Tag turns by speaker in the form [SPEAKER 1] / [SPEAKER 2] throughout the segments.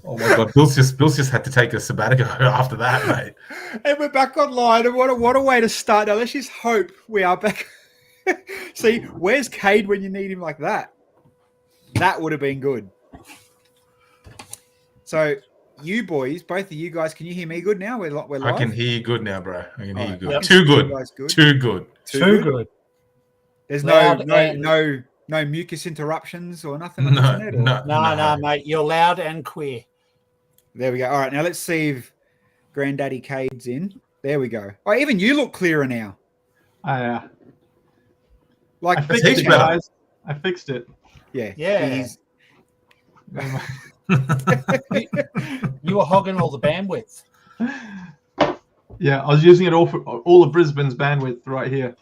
[SPEAKER 1] Oh my God, Bill's just had to take a sabbatical after that, mate.
[SPEAKER 2] And we're back online. And what a way to start. Now, let's just hope we are back. See, where's Cade when you need him like that? That would have been good. So, you boys, both of you guys, can you hear me good now? We're live?
[SPEAKER 1] I can hear you good now, bro. I can hear you good.
[SPEAKER 2] Yep.
[SPEAKER 1] Too good.
[SPEAKER 2] Good.
[SPEAKER 1] Too good.
[SPEAKER 3] Too good.
[SPEAKER 2] There's
[SPEAKER 3] Loud
[SPEAKER 2] no mucus interruptions or nothing on
[SPEAKER 1] No,
[SPEAKER 2] the internet? Or?
[SPEAKER 3] No, mate. You're loud and queer.
[SPEAKER 2] There we go. All right, now let's see if Granddaddy Cade's in. There we go. Oh, even you look clearer now.
[SPEAKER 4] Yeah.
[SPEAKER 2] Like
[SPEAKER 4] I fixed it, guys. I fixed it.
[SPEAKER 2] Yeah.
[SPEAKER 3] Yeah. You were hogging all the bandwidth.
[SPEAKER 4] Yeah, I was using it all for all of Brisbane's bandwidth right here.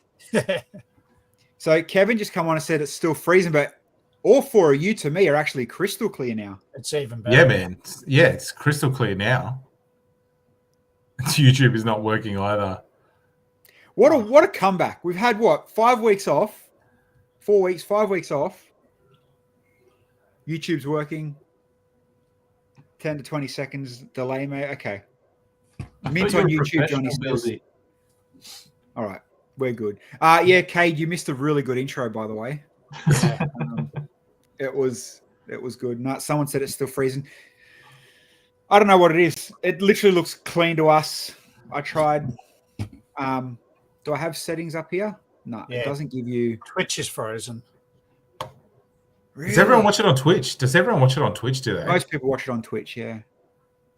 [SPEAKER 2] So Kevin just come on and said it's still freezing, but all four of you to me are actually crystal clear now.
[SPEAKER 3] It's even better.
[SPEAKER 1] Yeah, man. Yeah, it's crystal clear now. YouTube is not working either.
[SPEAKER 2] What a comeback. We've had 5 weeks off? 4 weeks, 5 weeks off. YouTube's working. 10 to 20 seconds delay, mate. Okay. Mint on YouTube, Johnny Bilsy. All right. We're good. Yeah, Cade, you missed a really good intro, by the way. It was good. No, someone said it's still freezing. I don't know what it is. It literally looks clean to us. I tried. Do I have settings up here? No, It doesn't give you.
[SPEAKER 3] Twitch is frozen.
[SPEAKER 2] Really?
[SPEAKER 1] Does everyone watch it on Twitch? Do they?
[SPEAKER 2] Most people watch it on Twitch, yeah.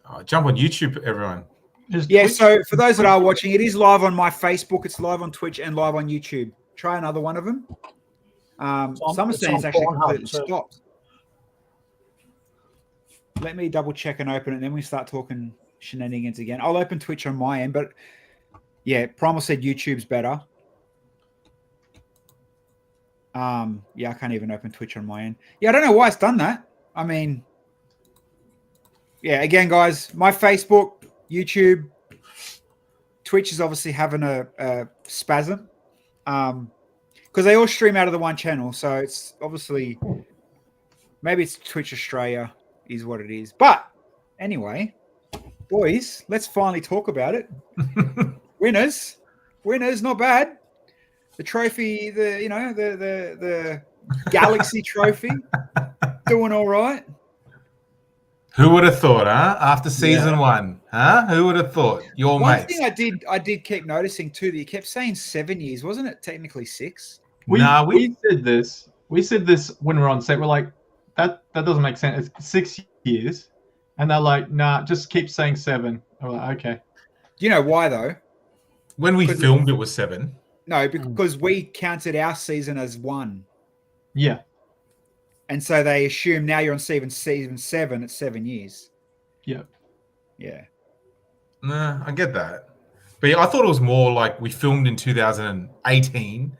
[SPEAKER 1] Oh, jump on YouTube, everyone.
[SPEAKER 2] Yeah, so for those that are watching, it is live on my Facebook, it's live on Twitch and live on YouTube. Try another one of them. Some are saying it's actually completely stopped. Let me double check and open it, and then we start talking shenanigans again. I'll open Twitch on my end, but yeah, Primal said YouTube's better. Yeah, I can't even open Twitch on my end. Yeah, I don't know why it's done that. I mean, yeah, again, guys, my Facebook, YouTube, Twitch is obviously having a spasm because they all stream out of the one channel. So it's obviously, maybe it's Twitch Australia is what it is. But anyway, boys, let's finally talk about it. Winners, not bad. The trophy, the Galaxy trophy, doing all right.
[SPEAKER 1] Who would have thought, huh? After season 1, huh? Who would have thought? Your
[SPEAKER 2] One
[SPEAKER 1] mates.
[SPEAKER 2] thing I did keep noticing too that you kept saying 7 years, wasn't it? Technically 6.
[SPEAKER 4] We said this. We said this when we were on set. We're like, that doesn't make sense. It's 6 years, and they're like, nah, just keep saying 7. I'm like, okay.
[SPEAKER 2] Do you know why though?
[SPEAKER 1] When we filmed, it was 7.
[SPEAKER 2] No, because we counted our season as 1.
[SPEAKER 4] Yeah.
[SPEAKER 2] And so they assume now you're on season 7, it's 7 years.
[SPEAKER 4] Yeah.
[SPEAKER 2] Yeah.
[SPEAKER 1] Nah, I get that. But yeah, I thought it was more like we filmed in 2018,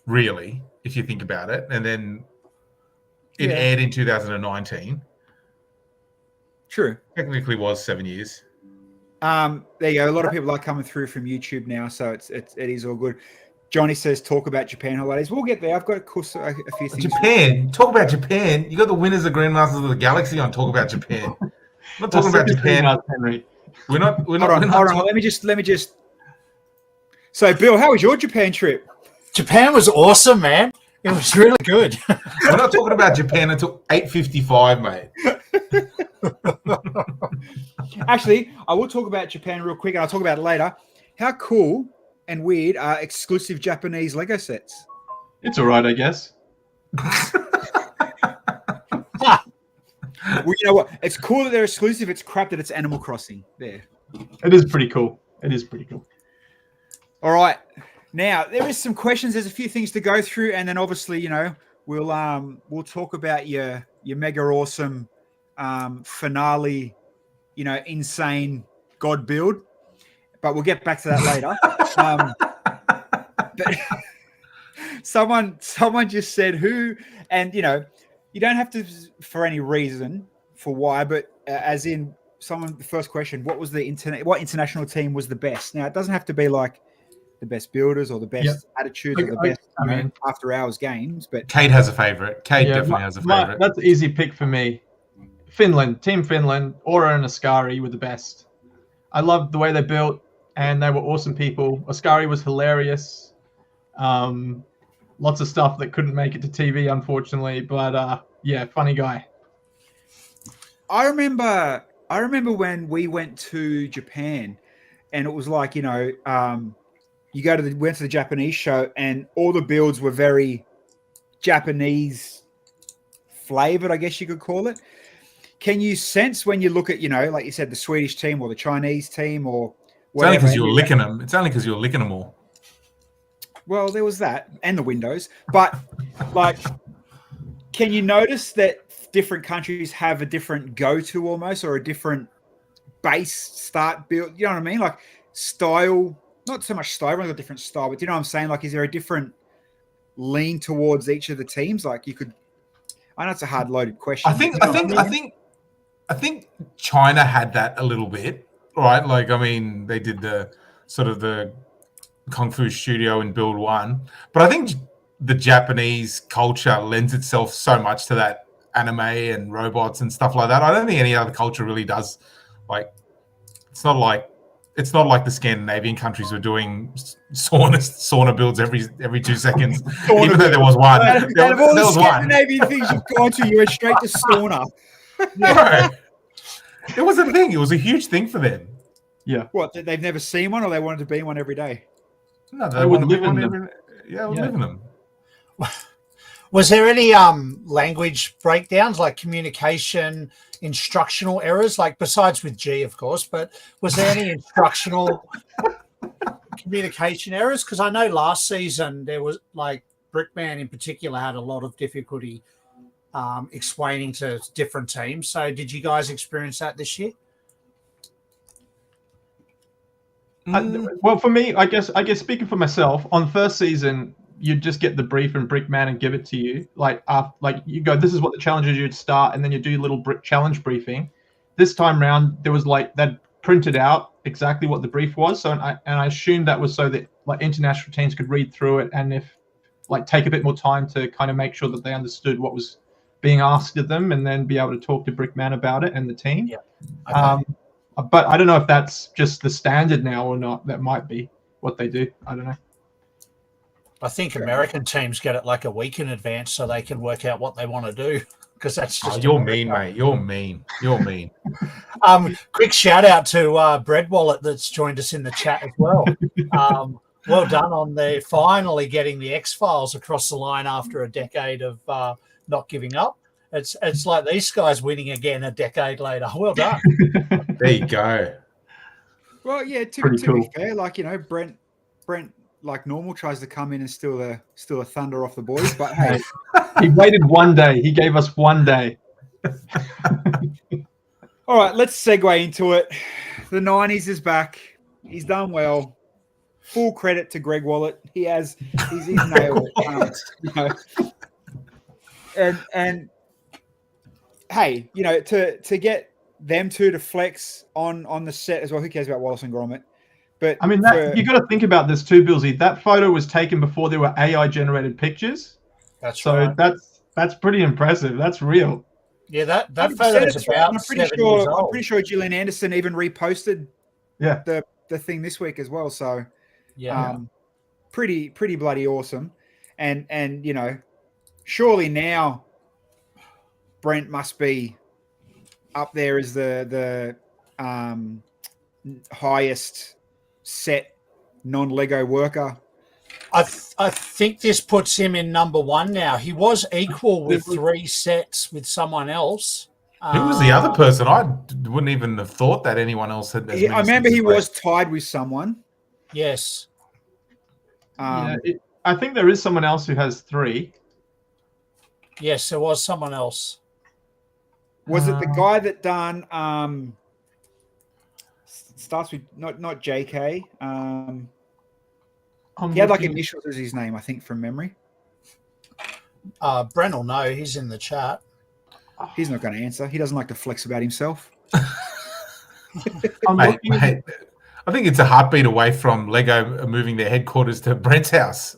[SPEAKER 1] really, if you think about it. And then it aired in 2019.
[SPEAKER 2] True.
[SPEAKER 1] Technically was 7 years.
[SPEAKER 2] There you go. A lot of people are coming through from YouTube now, so it is all good. Johnny says, talk about Japan holidays. We'll get there. I've got a few things.
[SPEAKER 1] Japan. Talk about Japan. You got the winners of Grandmasters of the Galaxy on. Talk about Japan. I'm not talking about Japan.
[SPEAKER 4] Henry.
[SPEAKER 1] We're not.
[SPEAKER 2] Hold on. Let me just. So, Bill, how was your Japan trip?
[SPEAKER 3] Japan was awesome, man. It was really good.
[SPEAKER 1] We're not talking about Japan until 8:55, mate.
[SPEAKER 2] Actually, I will talk about Japan real quick, and I'll talk about it later. How cool and weird are exclusive Japanese Lego sets?
[SPEAKER 4] It's all right, I guess.
[SPEAKER 2] Well, you know what? It's cool that they're exclusive. It's crap that it's Animal Crossing. There.
[SPEAKER 4] It is pretty cool.
[SPEAKER 2] All right. Now, there is some questions. There's a few things to go through, and then obviously, we'll talk about your mega awesome finale, insane God build. But we'll get back to that later. But someone just said who, and you don't have to for any reason for why, but as in the first question, what international team was the best? Now it doesn't have to be like the best builders or the best attitudes or the best after hours games, but
[SPEAKER 1] Cade has a favorite. Cade definitely has a favorite.
[SPEAKER 4] That's an easy pick for me. Finland, Team Finland, Aura and Ascari were the best. I loved the way they built, and they were awesome people. Ascari was hilarious. Lots of stuff that couldn't make it to TV, unfortunately, but yeah, funny guy.
[SPEAKER 2] I remember when we went to Japan, and it was like, you know, went to the Japanese show, and all the builds were very Japanese flavored, I guess you could call it. Can you sense when you look at, you know, like you said, the Swedish team or the Chinese team or whatever?
[SPEAKER 1] It's only because you were licking them. It's only because you were licking them all.
[SPEAKER 2] Well, there was that, and the windows. But like, can you notice that different countries have a different go-to almost, or a different base start build? You know what I mean? Like style, not so much style, but a different style. But do you know what I'm saying? Like, is there a different lean towards each of the teams? Like, you could. I know it's a hard loaded question.
[SPEAKER 1] I think China had that a little bit, right? Like, I mean, they did the sort of the Kung Fu Studio in Build 1. But I think the Japanese culture lends itself so much to that anime and robots and stuff like that. I don't think any other culture really does. Like, it's not like the Scandinavian countries were doing sauna builds every 2 seconds, even though there was one.
[SPEAKER 2] Out of all the Scandinavian things you've gone to, you went straight to sauna.
[SPEAKER 1] No, it was a thing. It was a huge thing for them.
[SPEAKER 4] Yeah.
[SPEAKER 2] What? They've never seen one, or they wanted to be one every day?
[SPEAKER 1] No,
[SPEAKER 4] they would live in them.
[SPEAKER 1] Yeah, I would live in them.
[SPEAKER 3] Was there any language breakdowns, like communication, instructional errors, like besides with G, of course, but was there any instructional communication errors? Because I know last season there was, like, Brickman in particular had a lot of difficulty explaining to different teams. So did you guys experience that this year?
[SPEAKER 4] Well, for me, I guess speaking for myself, on first season, you'd just get the brief and Brickman and give it to you. Like you go, this is what the challenges you'd start, and then you do your little challenge briefing. This time round, there was like they'd printed out exactly what the brief was. So I assumed that was so that like international teams could read through it, and if like take a bit more time to kind of make sure that they understood what was being asked of them, and then be able to talk to Brickman about it and the team.
[SPEAKER 3] Yeah. Okay.
[SPEAKER 4] But I don't know if that's just the standard now or not. That might be what they do. I don't know.
[SPEAKER 3] I think American teams get it like a week in advance so they can work out what they want to do, because that's just.
[SPEAKER 1] Oh, you're mean, mate. You're mean.
[SPEAKER 3] Quick shout out to Bread Wallet that's joined us in the chat as well. Well done on the finally getting the X-Files across the line after a decade of not giving up. It's like these guys winning again a decade later. Well done.
[SPEAKER 1] There you go.
[SPEAKER 2] Well, yeah. To
[SPEAKER 4] cool.
[SPEAKER 2] be fair, like, you know, Brent, like normal, tries to come in and steal a thunder off the boys. But hey,
[SPEAKER 4] he waited one day. He gave us one day.
[SPEAKER 2] All right, let's segue into it. The 90s is back. He's done well. Full credit to Greg Wallet. He's nailed it. You know. And hey, you know, to get them two to flex on the set as well. Who cares about Wallace and Gromit? But
[SPEAKER 4] I mean, you got to think about this too, Bilsy. That photo was taken before there were AI generated pictures.
[SPEAKER 3] That's
[SPEAKER 4] so
[SPEAKER 3] right.
[SPEAKER 4] That's pretty impressive. That's real.
[SPEAKER 3] Yeah, that photo is about.
[SPEAKER 2] I'm pretty sure Gillian Anderson even reposted.
[SPEAKER 4] Yeah.
[SPEAKER 2] The thing this week as well. So
[SPEAKER 3] yeah,
[SPEAKER 2] pretty bloody awesome. And you know, surely now Brent must be up there as the highest set non-Lego worker.
[SPEAKER 3] I think this puts him in number one now. He was equal with 3 sets with someone else.
[SPEAKER 1] Who was the other person? I wouldn't even have thought that anyone else had.
[SPEAKER 2] I remember he was tied with someone.
[SPEAKER 3] Yes.
[SPEAKER 4] I think there is someone else who has 3.
[SPEAKER 3] Yes, there was someone else.
[SPEAKER 2] Was it the guy that done starts with not JK? He had like initials as his name, I think, from memory.
[SPEAKER 3] Brent will know. He's in the chat.
[SPEAKER 2] He's not going to answer. He doesn't like to flex about himself.
[SPEAKER 1] Mate, I think it's a heartbeat away from Lego moving their headquarters to Brent's house.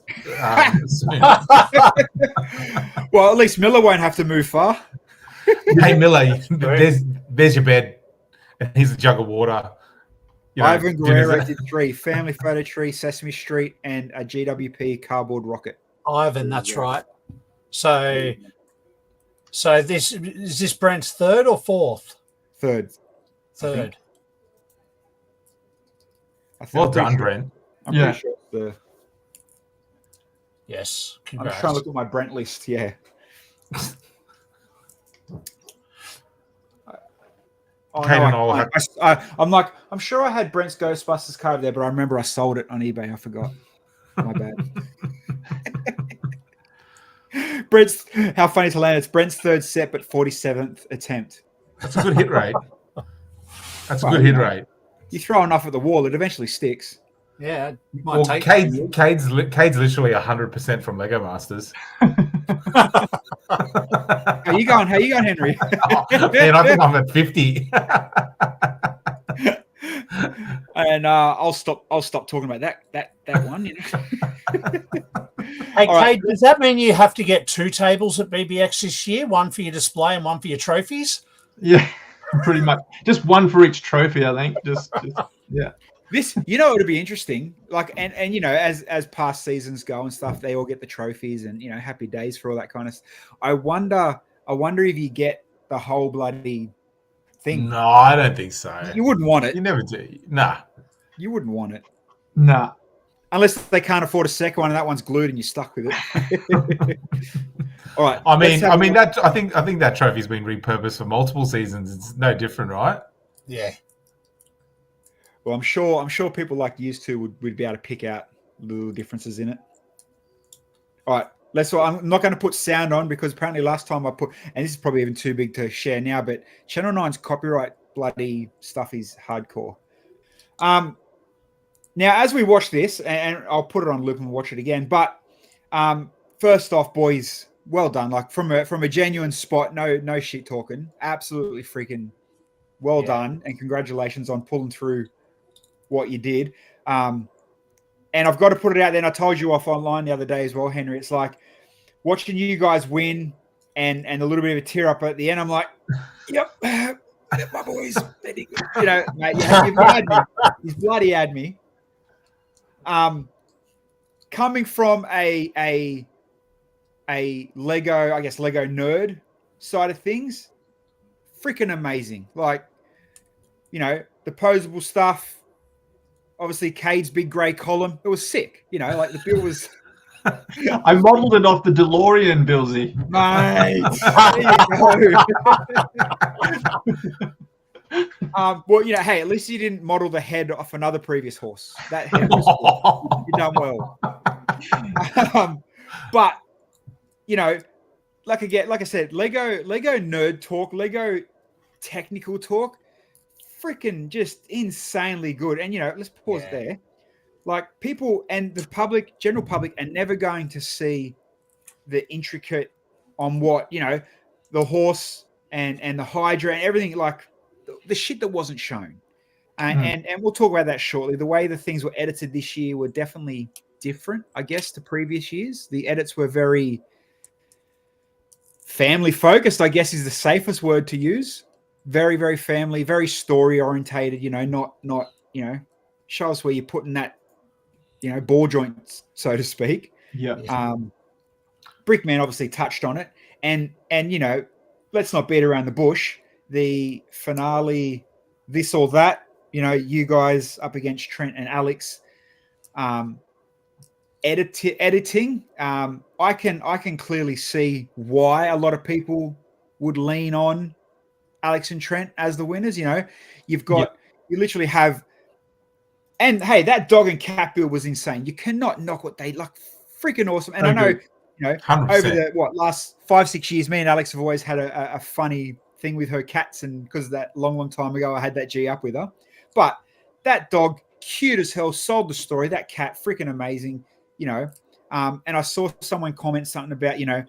[SPEAKER 2] Well, at least Miller won't have to move far.
[SPEAKER 1] Hey Miller, there's your bed. And here's a jug of water. You know,
[SPEAKER 2] Ivan
[SPEAKER 1] dinner's-
[SPEAKER 2] Guerrero did 3: Family Photo Tree, Sesame Street, and a GWP cardboard rocket.
[SPEAKER 3] Ivan, that's right. So this is this Brent's third or fourth?
[SPEAKER 2] Third.
[SPEAKER 3] Third.
[SPEAKER 1] Well
[SPEAKER 2] I'm pretty
[SPEAKER 1] done,
[SPEAKER 2] sure-
[SPEAKER 1] Brent.
[SPEAKER 2] I'm
[SPEAKER 4] Yeah.
[SPEAKER 2] pretty sure it's the.
[SPEAKER 3] Yes.
[SPEAKER 2] I'm
[SPEAKER 3] Congrats.
[SPEAKER 2] just trying to look at my Brent list. Yeah. Oh,
[SPEAKER 1] Kate
[SPEAKER 2] no,
[SPEAKER 1] and I'll have-
[SPEAKER 2] I'm like, I'm sure I had Brent's Ghostbusters card there, but I remember I sold it on eBay. I forgot. My bad. Brent's, how funny to land. It's Brent's third set, but 47th attempt.
[SPEAKER 1] That's a good hit rate. That's a
[SPEAKER 2] Well,
[SPEAKER 1] good hit
[SPEAKER 2] you know.
[SPEAKER 1] rate.
[SPEAKER 2] You throw enough at the wall, it eventually sticks.
[SPEAKER 3] Yeah. Might
[SPEAKER 1] Well,
[SPEAKER 3] take
[SPEAKER 1] Cade's literally 100% from Lego Masters.
[SPEAKER 2] How you going, Henry?
[SPEAKER 1] Man, I think I'm at 50.
[SPEAKER 2] And I'll stop talking about that one. You know?
[SPEAKER 3] Hey,
[SPEAKER 2] All right.
[SPEAKER 3] Kate, does that mean you have to get 2 tables at BBX this year? One for your display and one for your trophies?
[SPEAKER 4] Yeah, pretty much. Just one for each trophy, I think. Just yeah.
[SPEAKER 2] This, you know, it would be interesting. Like, and you know, as past seasons go and stuff, they all get the trophies and, you know, happy days for all that kind of stuff. I wonder if you get the whole bloody thing.
[SPEAKER 1] No, I don't think so.
[SPEAKER 2] You wouldn't want it.
[SPEAKER 1] You never do. Nah.
[SPEAKER 2] You wouldn't want it
[SPEAKER 4] Nah.
[SPEAKER 2] unless they can't afford a second one and that one's glued and you're stuck with it. All right.
[SPEAKER 1] I
[SPEAKER 2] let's have a
[SPEAKER 1] mean
[SPEAKER 2] look.
[SPEAKER 1] that I think that trophy's been repurposed for multiple seasons. It's no different, right?
[SPEAKER 3] Yeah.
[SPEAKER 2] Well, I'm sure people like used to would be able to pick out little differences in it. All right. I'm not going to put sound on because apparently last time I put, and this is probably even too big to share now, but Channel 9's copyright bloody stuff is hardcore. Now, as we watch this, and I'll put it on loop and watch it again, but first off, boys, well done. Like from a genuine spot, no shit talking. Absolutely freaking well done, and congratulations on pulling through what you did. And I've got to put it out there, and I told you off online the other day as well, Henry. It's like watching you guys win and a little bit of a tear up at the end. I'm like, yep, my boys. You know, mate, you've had me. He's bloody had me. Coming from a Lego, I guess Lego nerd side of things, freaking amazing. Like, you know, the posable stuff. Obviously, Cade's big grey column. It was sick. You know, like the build was.
[SPEAKER 4] I modelled it off the DeLorean, Bilsy.
[SPEAKER 2] Mate, there you go. Well, you know, hey, at least you didn't model the head off another previous horse. That head was cool. You done well. But you know, like I said, Lego nerd talk, Lego technical talk, freaking just insanely good. And you know, let's pause there. Like people and the public, general public, are never going to see the intricate on what, you know, the horse and the Hydra and everything, like the shit that wasn't shown. And we'll talk about that shortly. The way the things were edited this year were definitely different, I guess, to previous years. The edits were very family focused, I guess is the safest word to use. Very, very family, very story orientated, you know, not, you know, show us where you're putting that, you know, ball joints, so to speak.
[SPEAKER 4] Yeah.
[SPEAKER 2] Brickman obviously touched on it. And, you know, let's not beat around the bush. The finale, this or that, you know, you guys up against Trent and Alex, editing. I can clearly see why a lot of people would lean on Alex and Trent as the winners. You know, you literally have, and hey, that dog and cat build was insane. You cannot knock what they like, freaking awesome. And I know, you know,
[SPEAKER 1] 100%.
[SPEAKER 2] over the last 5-6 years, me and Alex have always had a funny thing with her cats, and because that long time ago, I had that G up with her. But that dog, cute as hell, sold the story. That cat, freaking amazing. You know, and I saw someone comment something about, you know,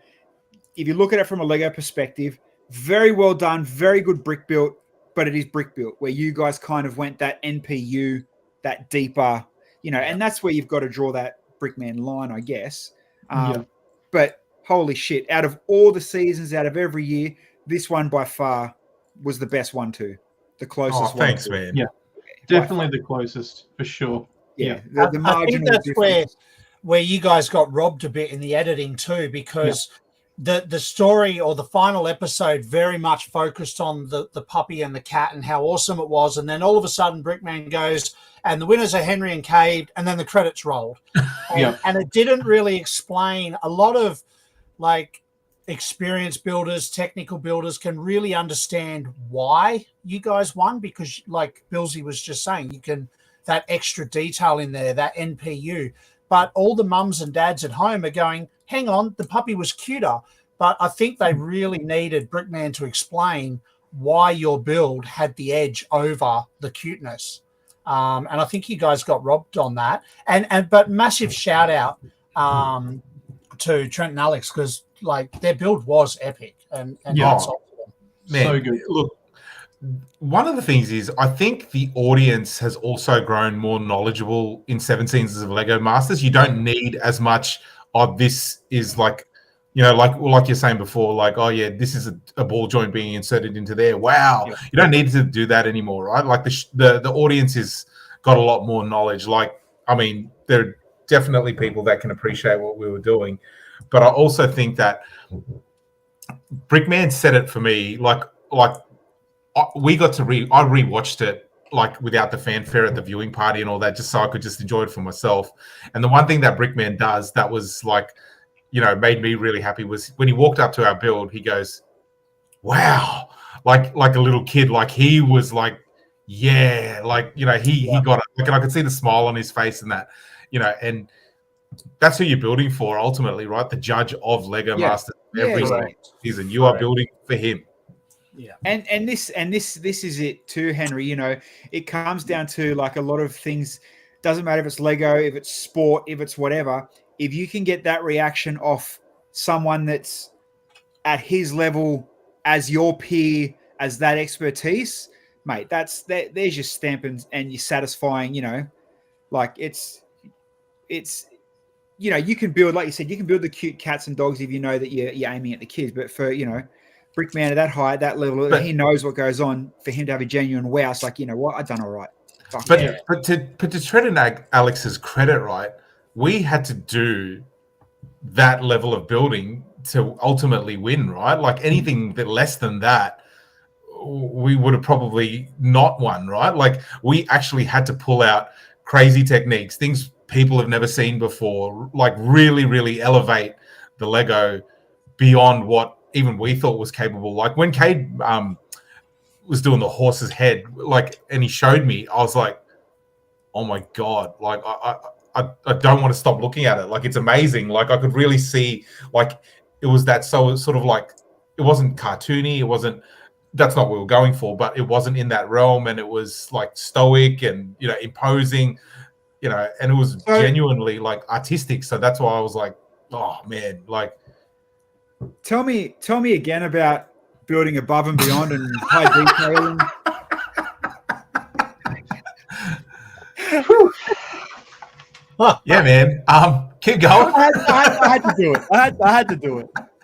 [SPEAKER 2] if you look at it from a Lego perspective, very well done, very good brick built, but it is brick built where you guys kind of went that NPU, that deeper, you know, and that's where you've got to draw that Brickman line, I guess. But holy shit, out of all the seasons, out of every year, this one by far was the best one too. The closest
[SPEAKER 1] Oh, thanks,
[SPEAKER 2] one.
[SPEAKER 1] man.
[SPEAKER 4] Yeah. Definitely the closest for sure.
[SPEAKER 2] Yeah,
[SPEAKER 3] I
[SPEAKER 2] the
[SPEAKER 3] think
[SPEAKER 2] marginal
[SPEAKER 3] that's
[SPEAKER 2] difference.
[SPEAKER 3] where you guys got robbed a bit in the editing too, because the story or the final episode very much focused on the puppy and the cat and how awesome it was, and then all of a sudden Brickman goes and the winners are Henry and Cade, and then the credits rolled. And it didn't really explain a lot of like experienced builders, technical builders can really understand why you guys won, because like Bilsy was just saying, you can that extra detail in there, that NPU. But all the mums and dads at home are going, hang on, the puppy was cuter. But I think they really needed Brickman to explain why your build had the edge over the cuteness. And I think you guys got robbed on that. But massive shout out to Trent and Alex, because like their build was epic and hats off to them.
[SPEAKER 1] Man,
[SPEAKER 4] So good.
[SPEAKER 1] Look, one of the things is I think the audience has also grown more knowledgeable in 7 seasons of Lego Masters. You don't need as much of this is like, you know, like you're saying before, like, oh yeah, this is a ball joint being inserted into there. Wow.
[SPEAKER 2] Yeah.
[SPEAKER 1] You don't need to do that anymore, right? Like the audience has got a lot more knowledge. Like, I mean, there are definitely people that can appreciate what we were doing. But I also think that Brickman said it for me, we got to I rewatched it like without the fanfare at the viewing party and all that, just so I could just enjoy it for myself. And the one thing that Brickman does that was like, you know, made me really happy was when he walked up to our build, he goes, wow, like a little kid, like he was like, yeah, like, you know, he got it. Like, and I could see the smile on his face and that, you know, and that's who you're building for ultimately, right? The judge of Lego Masters every season. You are building for him.
[SPEAKER 3] Yeah.
[SPEAKER 2] And this is it too, Henry. You know, it comes down to like a lot of things. Doesn't matter if it's Lego, if it's sport, if it's whatever. If you can get that reaction off someone that's at his level as your peer, as that expertise, mate, there's your stamp and you're satisfying, you know, like it's, you know, you can build, like you said, you can build the cute cats and dogs if you know that you're aiming at the kids, but for, you know, Brickman at that height, that level, he knows what goes on. For him to have a genuine wow, it's like, you know what, I've done all right.
[SPEAKER 1] But to Trent and Alex's credit, right, we had to do that level of building to ultimately win, right? Like anything that less than that, we would have probably not won, right? Like we actually had to pull out crazy techniques, things people have never seen before, like really, really elevate the Lego beyond what even we thought was capable. Like when Cade was doing the horse's head, like, and he showed me, I was like, oh my God, like I don't want to stop looking at it. Like it's amazing. Like I could really see, like it was that sort of like, it wasn't cartoony. It wasn't, that's not what we were going for, but it wasn't in that realm. And it was like stoic and, you know, imposing, you know, and it was genuinely like artistic. So that's why I was like, oh man, like.
[SPEAKER 2] Tell me again about building above and beyond and high detailing.
[SPEAKER 1] Yeah, man. Keep going.
[SPEAKER 2] I had to do it. I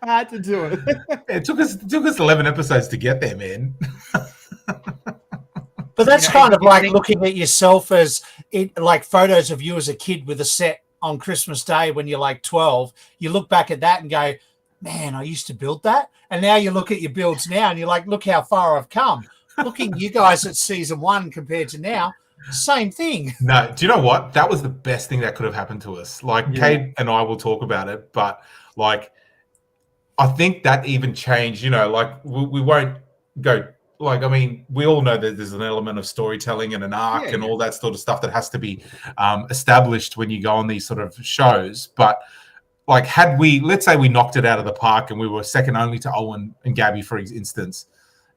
[SPEAKER 2] had to do it.
[SPEAKER 1] It took us 11 episodes to get there, man.
[SPEAKER 3] But that's kind of like looking at yourself as like photos of you as a kid with a set on Christmas Day when you're like 12. You look back at that and go, man, I used to build that. And now you look at your builds now and you're like, look how far I've come. Looking you guys at season 1 compared to now, same thing.
[SPEAKER 1] No, do you know what? That was the best thing that could have happened to us. Like Cade and I will talk about it, but like I think that even changed, you know, like we won't go, like, I mean, we all know that there's an element of storytelling and an arc and all that sort of stuff that has to be established when you go on these sort of shows. But like, had we, let's say we knocked it out of the park and we were second only to Owen and Gabby, for instance,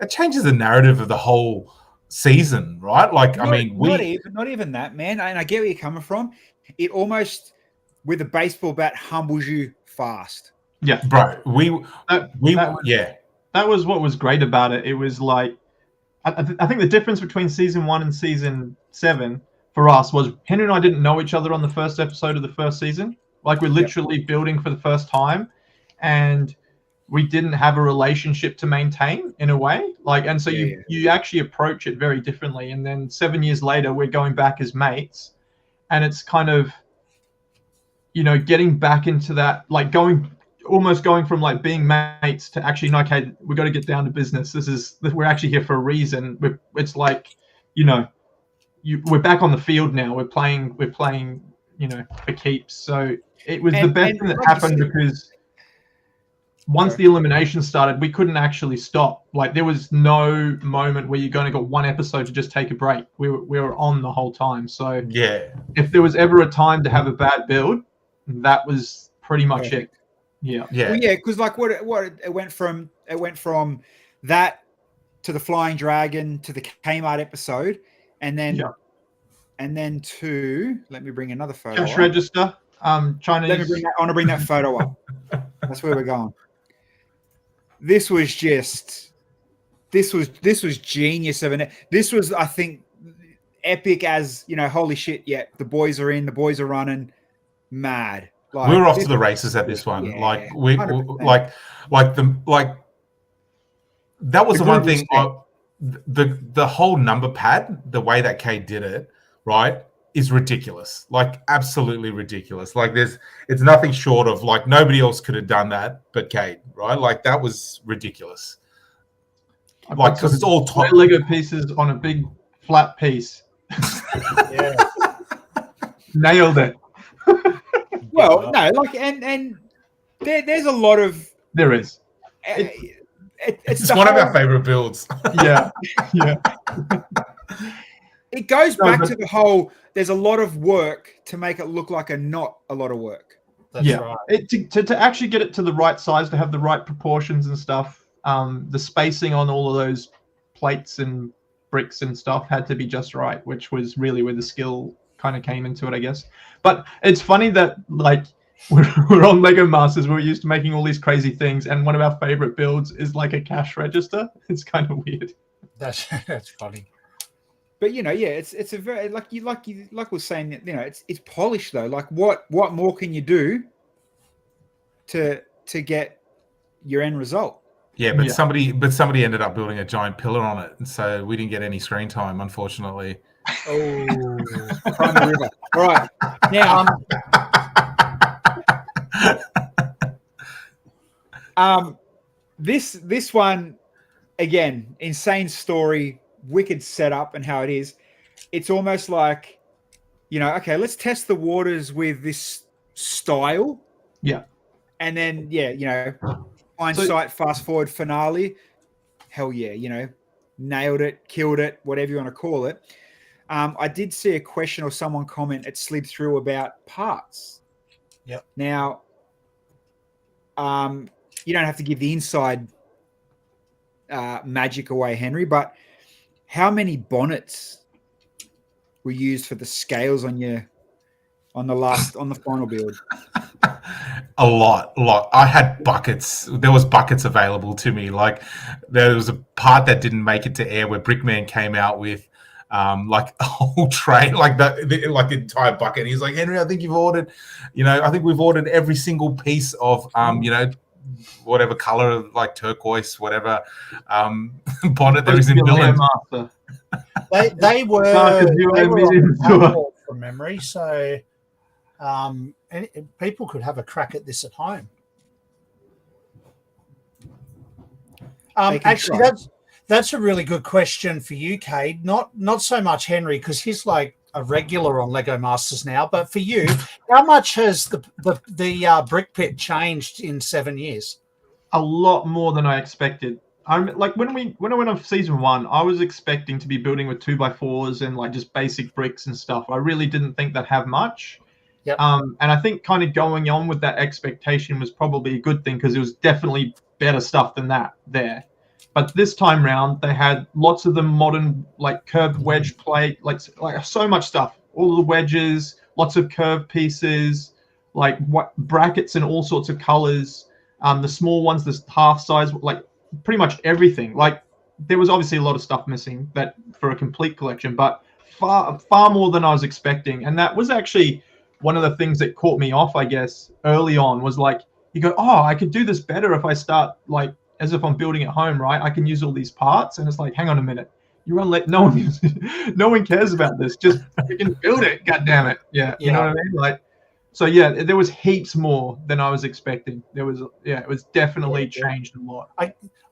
[SPEAKER 1] it changes the narrative of the whole season, right? Like, I mean,
[SPEAKER 2] not even that, man. And I get where you're coming from. It almost, with a baseball bat, humbles you fast.
[SPEAKER 1] Yeah, bro.
[SPEAKER 4] That was what was great about it. It was like, I think the difference between season 1 and season 7 for us was Henry and I didn't know each other on the first episode of the first season. Like we're literally building for the first time, and we didn't have a relationship to maintain in a way. Like, and so you actually approach it very differently. And then 7 years later, we're going back as mates, and it's kind of, you know, getting back into that, like almost going from like being mates to actually, no, okay, we got to get down to business. We're actually here for a reason. It's like, you know, we're back on the field now. We're playing, you know, for keeps. So it was the best thing that happened, because once the elimination started, we couldn't actually stop. Like, there was no moment where you're going to get one episode to just take a break. We were on the whole time. So
[SPEAKER 1] Yeah.
[SPEAKER 4] if there was ever a time to have a bad build, that was pretty much it. Yeah.
[SPEAKER 1] Yeah.
[SPEAKER 2] Well, yeah, because like what it went from that to the Flying Dragon to the Kmart episode, and then to, let me bring another photo.
[SPEAKER 4] Cash register. Chinese.
[SPEAKER 2] I want to bring that photo up. That's where we're going. This was genius of an. This was, I think, epic as, you know, holy shit, yeah, the boys are in, the boys are running, mad. Like,
[SPEAKER 1] we were off to the races at this one.
[SPEAKER 2] Yeah,
[SPEAKER 1] like that was the one thing. The whole number pad, the way that Kate did it, right, is ridiculous. Like, absolutely ridiculous. Like, it's nothing short of, like, nobody else could have done that but Kate, right? Like, that was ridiculous. Like, because it's all top
[SPEAKER 4] Lego pieces on a big flat piece.
[SPEAKER 3] Yeah.
[SPEAKER 4] Nailed it.
[SPEAKER 2] Well, no, like, and there's a lot of.
[SPEAKER 4] There is.
[SPEAKER 1] It's one of our favorite builds.
[SPEAKER 4] Yeah.
[SPEAKER 2] It goes back to the whole. There's a lot of work to make it look like not a lot of work.
[SPEAKER 3] That's right.
[SPEAKER 4] To actually get it to the right size, to have the right proportions and stuff, the spacing on all of those plates and bricks and stuff had to be just right, which was really where the skill kind of came into it, I guess. But it's funny that, like, we're on Lego Masters, we're used to making all these crazy things, and one of our favorite builds is like a cash register. It's kind of weird.
[SPEAKER 3] That's funny.
[SPEAKER 2] But, you know, yeah, it's a very, like we're saying, you know, it's polished though. Like, what more can you do to get your end result?
[SPEAKER 1] Yeah, but somebody ended up building a giant pillar on it, and so we didn't get any screen time, unfortunately.
[SPEAKER 2] Oh, Primary River. All right, now, this one, again, insane story, wicked setup, and how it is. It's almost like, you know, okay, let's test the waters with this style.
[SPEAKER 4] Yeah.
[SPEAKER 2] And then, yeah, you know, hindsight, fast forward finale. Hell yeah, you know, nailed it, killed it, whatever you want to call it. I did see a question or someone comment, it slid through about parts.
[SPEAKER 3] Yep.
[SPEAKER 2] Now, you don't have to give the inside magic away, Henry, but how many bonnets were used for the scales on the final build?
[SPEAKER 1] A lot. I had buckets. There was buckets available to me. Like, there was a part that didn't make it to air where Brickman came out with like a whole tray, like the entire bucket. He's like, Henry, I think you've ordered, you know, I think we've ordered every single piece of, you know, whatever color, like turquoise, whatever bonnet there is in Bilsy.
[SPEAKER 3] They were from memory, so and people could have a crack at this at home. Actually, that's a really good question for you, Cade. Not so much Henry, because he's like a regular on Lego Masters now. But for you, how much has the brick pit changed in 7 years?
[SPEAKER 4] A lot more than I expected. I'm like, when I went on season 1, I was expecting to be building with 2x4s and like just basic bricks and stuff. I really didn't think they'd have much.
[SPEAKER 3] Yep.
[SPEAKER 4] And I think kind of going on with that expectation was probably a good thing, because it was definitely better stuff than that there. But this time round, they had lots of the modern, like, curved wedge plate, like so much stuff. All the wedges, lots of curved pieces, like what brackets in all sorts of colors. The small ones, this half size, like pretty much everything. Like, there was obviously a lot of stuff missing that for a complete collection, but far more than I was expecting. And that was actually one of the things that caught me off, I guess, early on, was like, you go, oh, I could do this better if I start like as if I'm building at home, right? I can use all these parts, and it's like, hang on a minute, you want to let no one, no one cares about this. Just freaking build it, god damn it, yeah. You know what I mean? Like, so yeah, there was heaps more than I was expecting. There was, it was definitely changed a lot.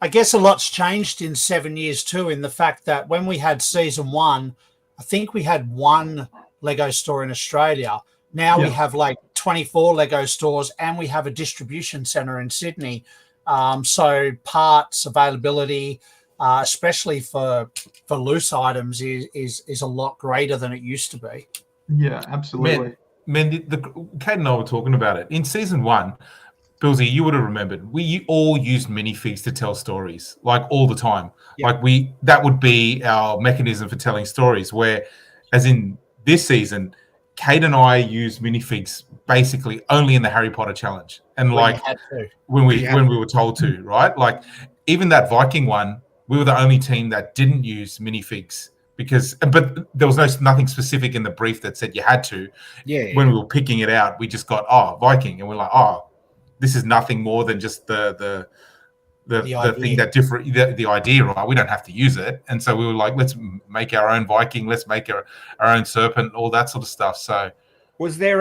[SPEAKER 3] I guess a lot's changed in 7 years too, in the fact that when we had season 1, I think we had one Lego store in Australia. Now we have like 24 Lego stores, and we have a distribution center in Sydney. So parts availability, especially for loose items, is a lot greater than it used to be.
[SPEAKER 4] Yeah, absolutely.
[SPEAKER 1] Man, Kate and I were talking about it in season 1. Bilsy, you would have remembered. We all used minifigs to tell stories, like all the time.
[SPEAKER 2] Yeah.
[SPEAKER 1] Like that would be our mechanism for telling stories. Where, as in this season, Kate and I used minifigs basically only in the Harry Potter challenge, and like when we were told to, right? Like even that Viking one, we were the only team that didn't use minifigs but there was nothing specific in the brief that said you had to.
[SPEAKER 2] Yeah.
[SPEAKER 1] When we were picking it out, we just got Viking, and we're like, this is nothing more than just the thing that the idea, right? We don't have to use it, and so we were like, let's make our own Viking, let's make our own serpent, all that sort of stuff. So,
[SPEAKER 2] was there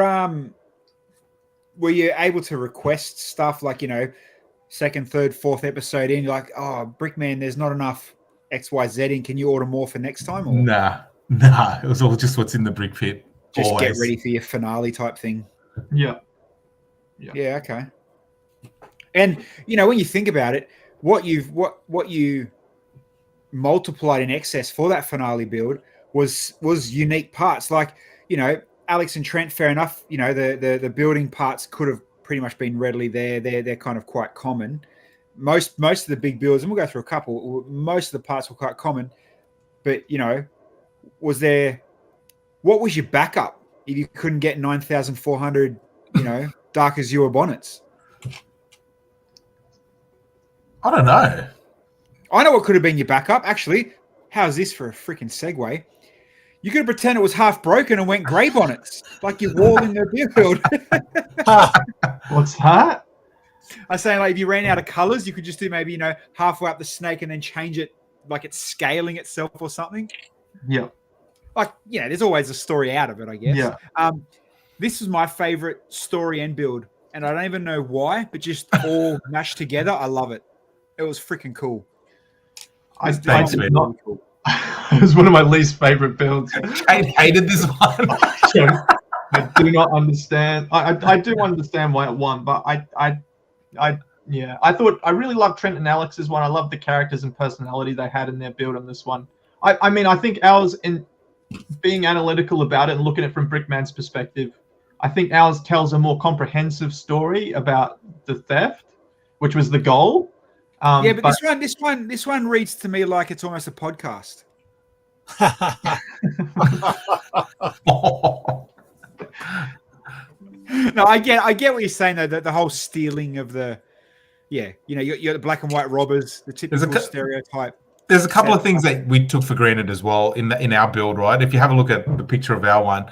[SPEAKER 2] were you able to request stuff like, you know, second, third, fourth episode in, you're like, oh, Brickman, there's not enough XYZ in, can you order more for next time? Or
[SPEAKER 1] Nah, it was all just what's in the brick pit.
[SPEAKER 2] Just
[SPEAKER 1] always.
[SPEAKER 2] Get ready for your finale type thing.
[SPEAKER 4] Yeah,
[SPEAKER 2] okay. And you know, when you think about it, what you multiplied in excess for that finale build was unique parts. Like, you know, Alex and Trent, fair enough. You know, the building parts could have pretty much been readily there. They're kind of quite common. Most of the big builds, and we'll go through a couple. Most of the parts were quite common, but you know, what was your backup if you couldn't get 9,400, you know, Dark Azure bonnets?
[SPEAKER 1] I don't know.
[SPEAKER 2] I know what could have been your backup. Actually, how's this for a freaking segue? You could have pretended it was half broken and went grey bonnets, like your wall in the build.
[SPEAKER 4] What's that?
[SPEAKER 2] I was saying, like, if you ran out of colors, you could just do maybe, you know, halfway up the snake and then change it, like it's scaling itself or something.
[SPEAKER 4] Yeah.
[SPEAKER 2] Like, yeah, there's always a story out of it, I guess.
[SPEAKER 4] Yeah.
[SPEAKER 2] This was my favorite story and build, and I don't even know why, but just all mashed together. I love it. It was freaking cool.
[SPEAKER 1] Thanks, man.
[SPEAKER 4] It was one of my least favorite builds.
[SPEAKER 1] I hated this one.
[SPEAKER 4] I do not understand. I do understand why it won, but I thought I really loved Trent and Alex's one. I loved the characters and personality they had in their build on this one. I mean, I think ours, in being analytical about it and looking at it from Brickman's perspective, I think ours tells a more comprehensive story about the theft, which was the goal.
[SPEAKER 2] But this one reads to me like it's almost a podcast. No, I get what you're saying though. That the whole stealing of the, you know, you're the black and white robbers, the typical stereotype.
[SPEAKER 1] There's a couple of things that we took for granted as well in our build, right? If you have a look at the picture of our one,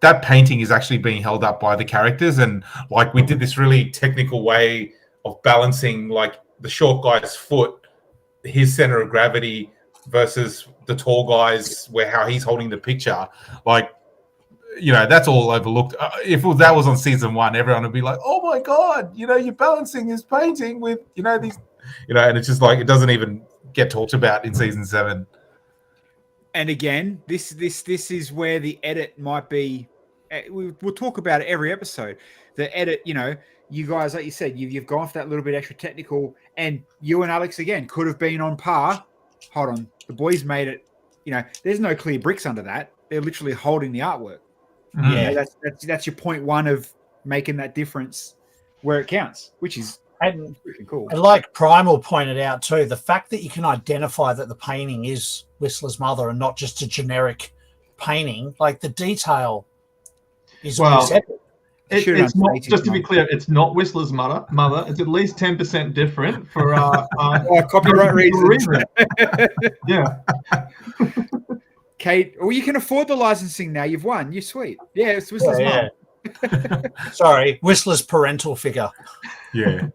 [SPEAKER 1] that painting is actually being held up by the characters, and like we did this really technical way of balancing like the short guy's foot, his center of gravity versus the tall guy's, how he's holding the picture. Like, you know, that's all overlooked. If that was on season 1, everyone would be like, "Oh my god, you know, you're balancing this painting with, you know, these, you know," and it's just like it doesn't even get talked about in season 7.
[SPEAKER 2] And again, this is where the edit might be. We'll talk about it every episode. The edit, you know, you guys, like you said, you've gone for that little bit extra technical, and you and Alex again could have been on par. Hold on, the boys made it. You know, there's no clear bricks under that. They're literally holding the artwork.
[SPEAKER 3] Yeah,
[SPEAKER 2] you know, that's your point 1 of making that difference where it counts, which is freaking cool.
[SPEAKER 3] And like Primal pointed out too, the fact that you can identify that the painting is Whistler's mother and not just a generic painting, like the detail is epic.
[SPEAKER 4] It's not, just to be clear, it's not Whistler's mother. It's at least 10% different for
[SPEAKER 2] copyright reasons.
[SPEAKER 4] Yeah.
[SPEAKER 2] Kate, well, you can afford the licensing now. You've won. You're sweet. Yeah, it's Whistler's mom.
[SPEAKER 3] Sorry, Whistler's parental figure.
[SPEAKER 1] Yeah.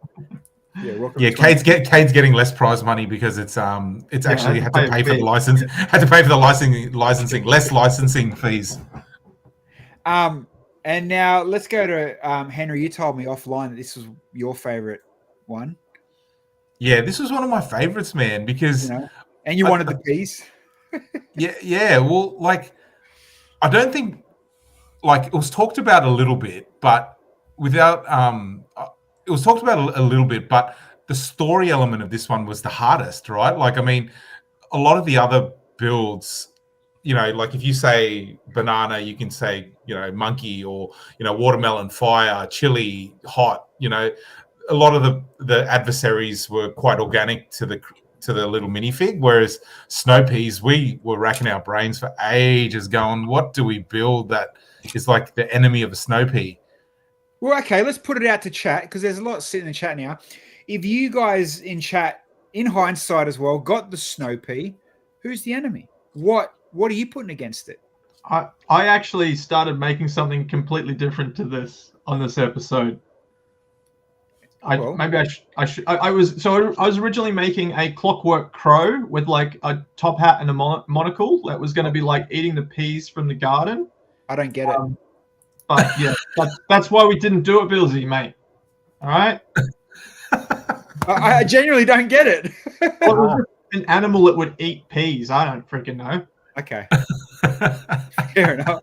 [SPEAKER 2] Yeah, welcome.
[SPEAKER 1] Yeah,
[SPEAKER 2] to
[SPEAKER 1] Cade's getting less prize money because it's actually had to pay for the
[SPEAKER 4] fee.
[SPEAKER 1] license, had to pay for the licensing, less licensing fees.
[SPEAKER 2] And now let's go to Henry. You told me offline that this was your favorite one.
[SPEAKER 1] Yeah, this was one of my favorites, man, because
[SPEAKER 2] You know, and you wanted the peas.
[SPEAKER 1] yeah. Well, like, I don't think like it was talked about a little bit, but without it was talked about a little bit, but the story element of this one was the hardest, right? Like, I mean, a lot of the other builds, you know, like if you say banana, you can say, you know, monkey, or, you know, watermelon, fire, chili, hot. You know, a lot of the adversaries were quite organic to the little minifig, whereas snow peas, we were racking our brains for ages going, what do we build that is like the enemy of a snow pea?
[SPEAKER 2] Well, okay, let's put it out to chat because there's a lot sitting in the chat now. If you guys in chat, in hindsight as well, got the snow pea, who's the enemy? What are you putting against it?
[SPEAKER 4] I actually started making something completely different to this on this episode. I was originally making a clockwork crow with like a top hat and a monocle that was going to be like eating the peas from the garden.
[SPEAKER 2] I don't get it.
[SPEAKER 4] But yeah, that's why we didn't do it, Bilsy, mate. All right.
[SPEAKER 2] I genuinely don't get it.
[SPEAKER 4] Well, it was an animal that would eat peas. I don't freaking know.
[SPEAKER 2] Okay. Fair enough.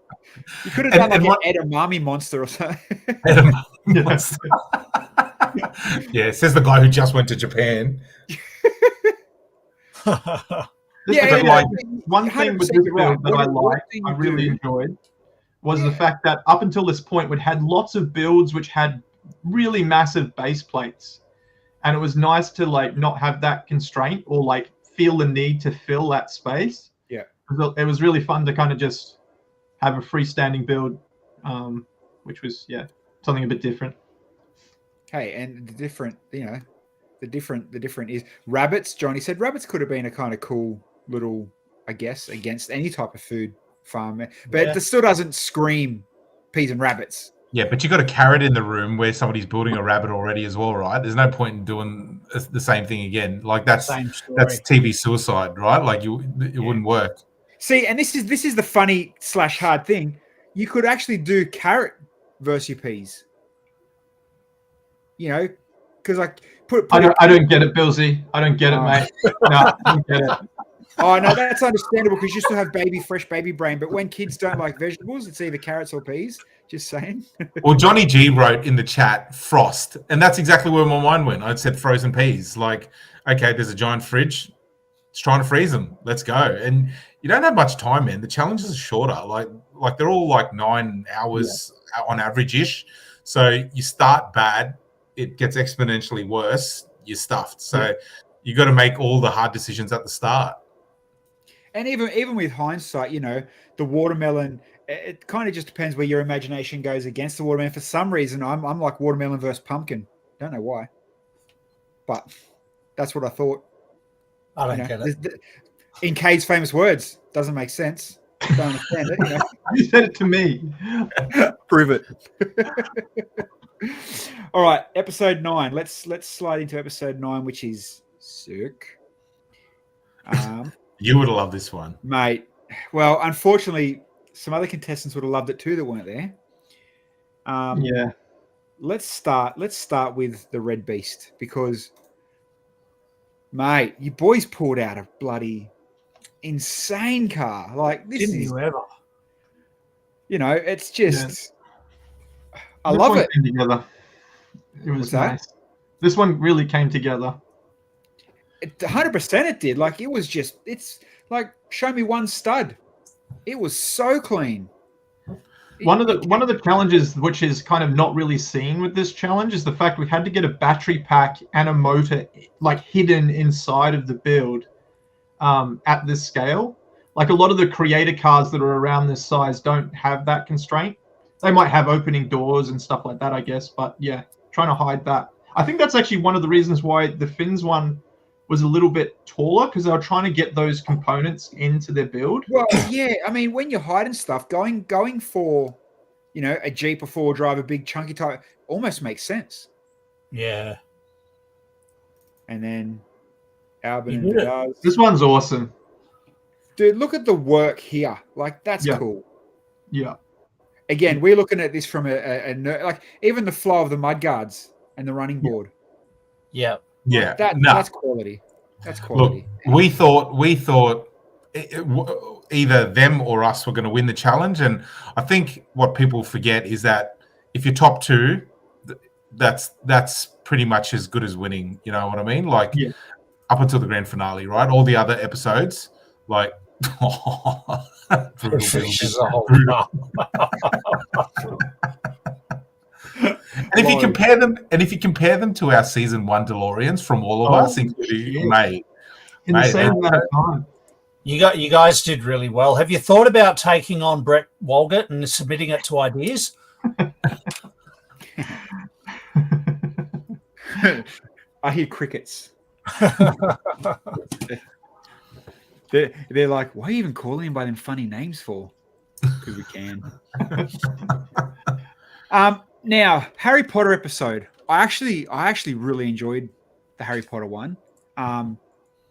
[SPEAKER 2] You could have done like an edamame monster or something.
[SPEAKER 1] Edamame monster. Yeah, says the guy who just went to Japan.
[SPEAKER 4] One thing with this build that I really enjoyed was the fact that up until this point, we'd had lots of builds which had really massive base plates. And it was nice to like not have that constraint or like feel the need to fill that space.
[SPEAKER 2] Yeah.
[SPEAKER 4] It was really fun to kind of just have a freestanding build, which was, something a bit different.
[SPEAKER 2] Hey, and the different is rabbits. Johnny said rabbits could have been a kind of cool little, I guess, against any type of food farm, but it still doesn't scream peas and rabbits.
[SPEAKER 1] Yeah, but you got a carrot in the room where somebody's building a rabbit already as well, right? There's no point in doing the same thing again. Like that's TV suicide, right? Like it wouldn't work.
[SPEAKER 2] See, and this is the funny / hard thing. You could actually do carrot versus your peas. You know, because like
[SPEAKER 4] I don't get it, Bilsy. I don't get it, mate. No, I don't get it.
[SPEAKER 2] Oh no, that's understandable because you still have fresh baby brain. But when kids don't like vegetables, it's either carrots or peas. Just saying.
[SPEAKER 1] Well, Johnny G wrote in the chat frost, and that's exactly where my mind went. I'd said frozen peas. Like, okay, there's a giant fridge. It's trying to freeze them. Let's go. And you don't have much time, man. The challenges are shorter. Like they're all like 9 hours on average-ish. So you start bad, it gets exponentially worse. You're stuffed. So you got to make all the hard decisions at the start.
[SPEAKER 2] And even with hindsight, you know, the watermelon, it kind of just depends where your imagination goes against the watermelon. For some reason, I'm like watermelon versus pumpkin. Don't know why, but that's what I thought.
[SPEAKER 3] I don't get it.
[SPEAKER 2] In Cade's famous words, doesn't make sense. Don't understand it. You know?
[SPEAKER 4] You said it to me.
[SPEAKER 2] Prove it. All right, episode 9. Let's slide into episode 9, which is sick.
[SPEAKER 1] You would have loved this one,
[SPEAKER 2] mate. Well, unfortunately, some other contestants would have loved it too that weren't there. Let's start with the Red Beast because, mate, you boys pulled out a bloody insane car. Like this
[SPEAKER 3] Didn't you ever?
[SPEAKER 2] You know, it's just I love it.
[SPEAKER 4] Came together. It was nice. This one really came together.
[SPEAKER 2] 100% it did. Like it's like show me one stud. It was so clean.
[SPEAKER 4] One of the challenges which is kind of not really seen with this challenge is the fact we had to get a battery pack and a motor like hidden inside of the build at this scale. Like a lot of the creator cars that are around this size don't have that constraint. They might have opening doors and stuff like that, I guess, but yeah, trying to hide that. I think that's actually one of the reasons why the Finns one was a little bit taller because they were trying to get those components into their build.
[SPEAKER 2] Well, yeah, I mean, when you're hiding stuff, going for, a Jeep, a four drive, a big chunky type, almost makes sense.
[SPEAKER 3] Yeah.
[SPEAKER 2] And then Albin
[SPEAKER 3] You
[SPEAKER 2] and
[SPEAKER 3] did it.
[SPEAKER 2] Vidaz.
[SPEAKER 4] This one's awesome.
[SPEAKER 2] Dude, look at the work here. Like, that's
[SPEAKER 4] Yeah.
[SPEAKER 2] cool.
[SPEAKER 4] Yeah.
[SPEAKER 2] Again, we're looking at this from like even the flow of the mudguards and the running board.
[SPEAKER 3] Yeah.
[SPEAKER 1] Yeah,
[SPEAKER 2] That's quality. That's quality.
[SPEAKER 1] Look, we thought either them or us were going to win the challenge, and I think what people forget is that if you're top two, that's pretty much as good as winning. You know what I mean? Like up until the grand finale, right? All the other episodes, like brutal,
[SPEAKER 3] Finishes the whole
[SPEAKER 1] And if you compare them to our season 1 DeLoreans from all of us, including mate,
[SPEAKER 4] in the same amount of time.
[SPEAKER 3] You guys did really well. Have you thought about taking on Brett Walgett and submitting it to Ideas?
[SPEAKER 2] I hear crickets. They're like, why are you even calling him by them funny names for? Because we can. Now, Harry Potter episode. I actually really enjoyed the Harry Potter one.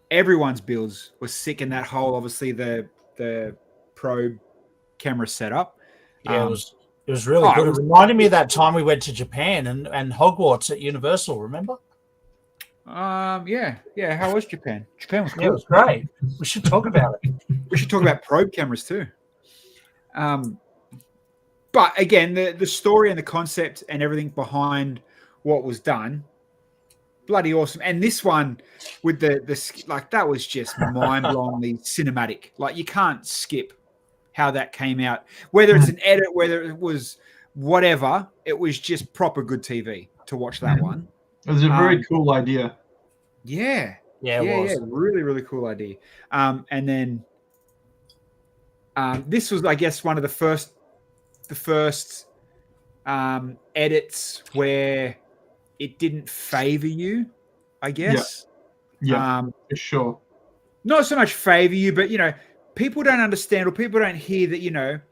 [SPEAKER 2] Everyone's builds was sick in that whole, obviously the probe camera setup.
[SPEAKER 3] Yeah, it was really good. It reminded me of that time we went to Japan and Hogwarts at Universal, remember?
[SPEAKER 2] Yeah. How was Japan? Japan was cool.
[SPEAKER 3] Yeah, it was great. We should talk about it.
[SPEAKER 2] We should talk about probe cameras too. But again, the story and the concept and everything behind what was done, bloody awesome. And this one with the like, that was just mind-blowingly cinematic. Like, you can't skip how that came out. Whether it's an edit, whether it was whatever, it was just proper good TV to watch that one.
[SPEAKER 4] It was a very cool idea.
[SPEAKER 2] Yeah.
[SPEAKER 3] Yeah, it was.
[SPEAKER 2] Yeah, really, really cool idea. And then this was, I guess, one of the first edits where it didn't favor you, I guess.
[SPEAKER 4] Yeah, for sure.
[SPEAKER 2] Not so much favor you, but, people don't understand, or people don't hear that,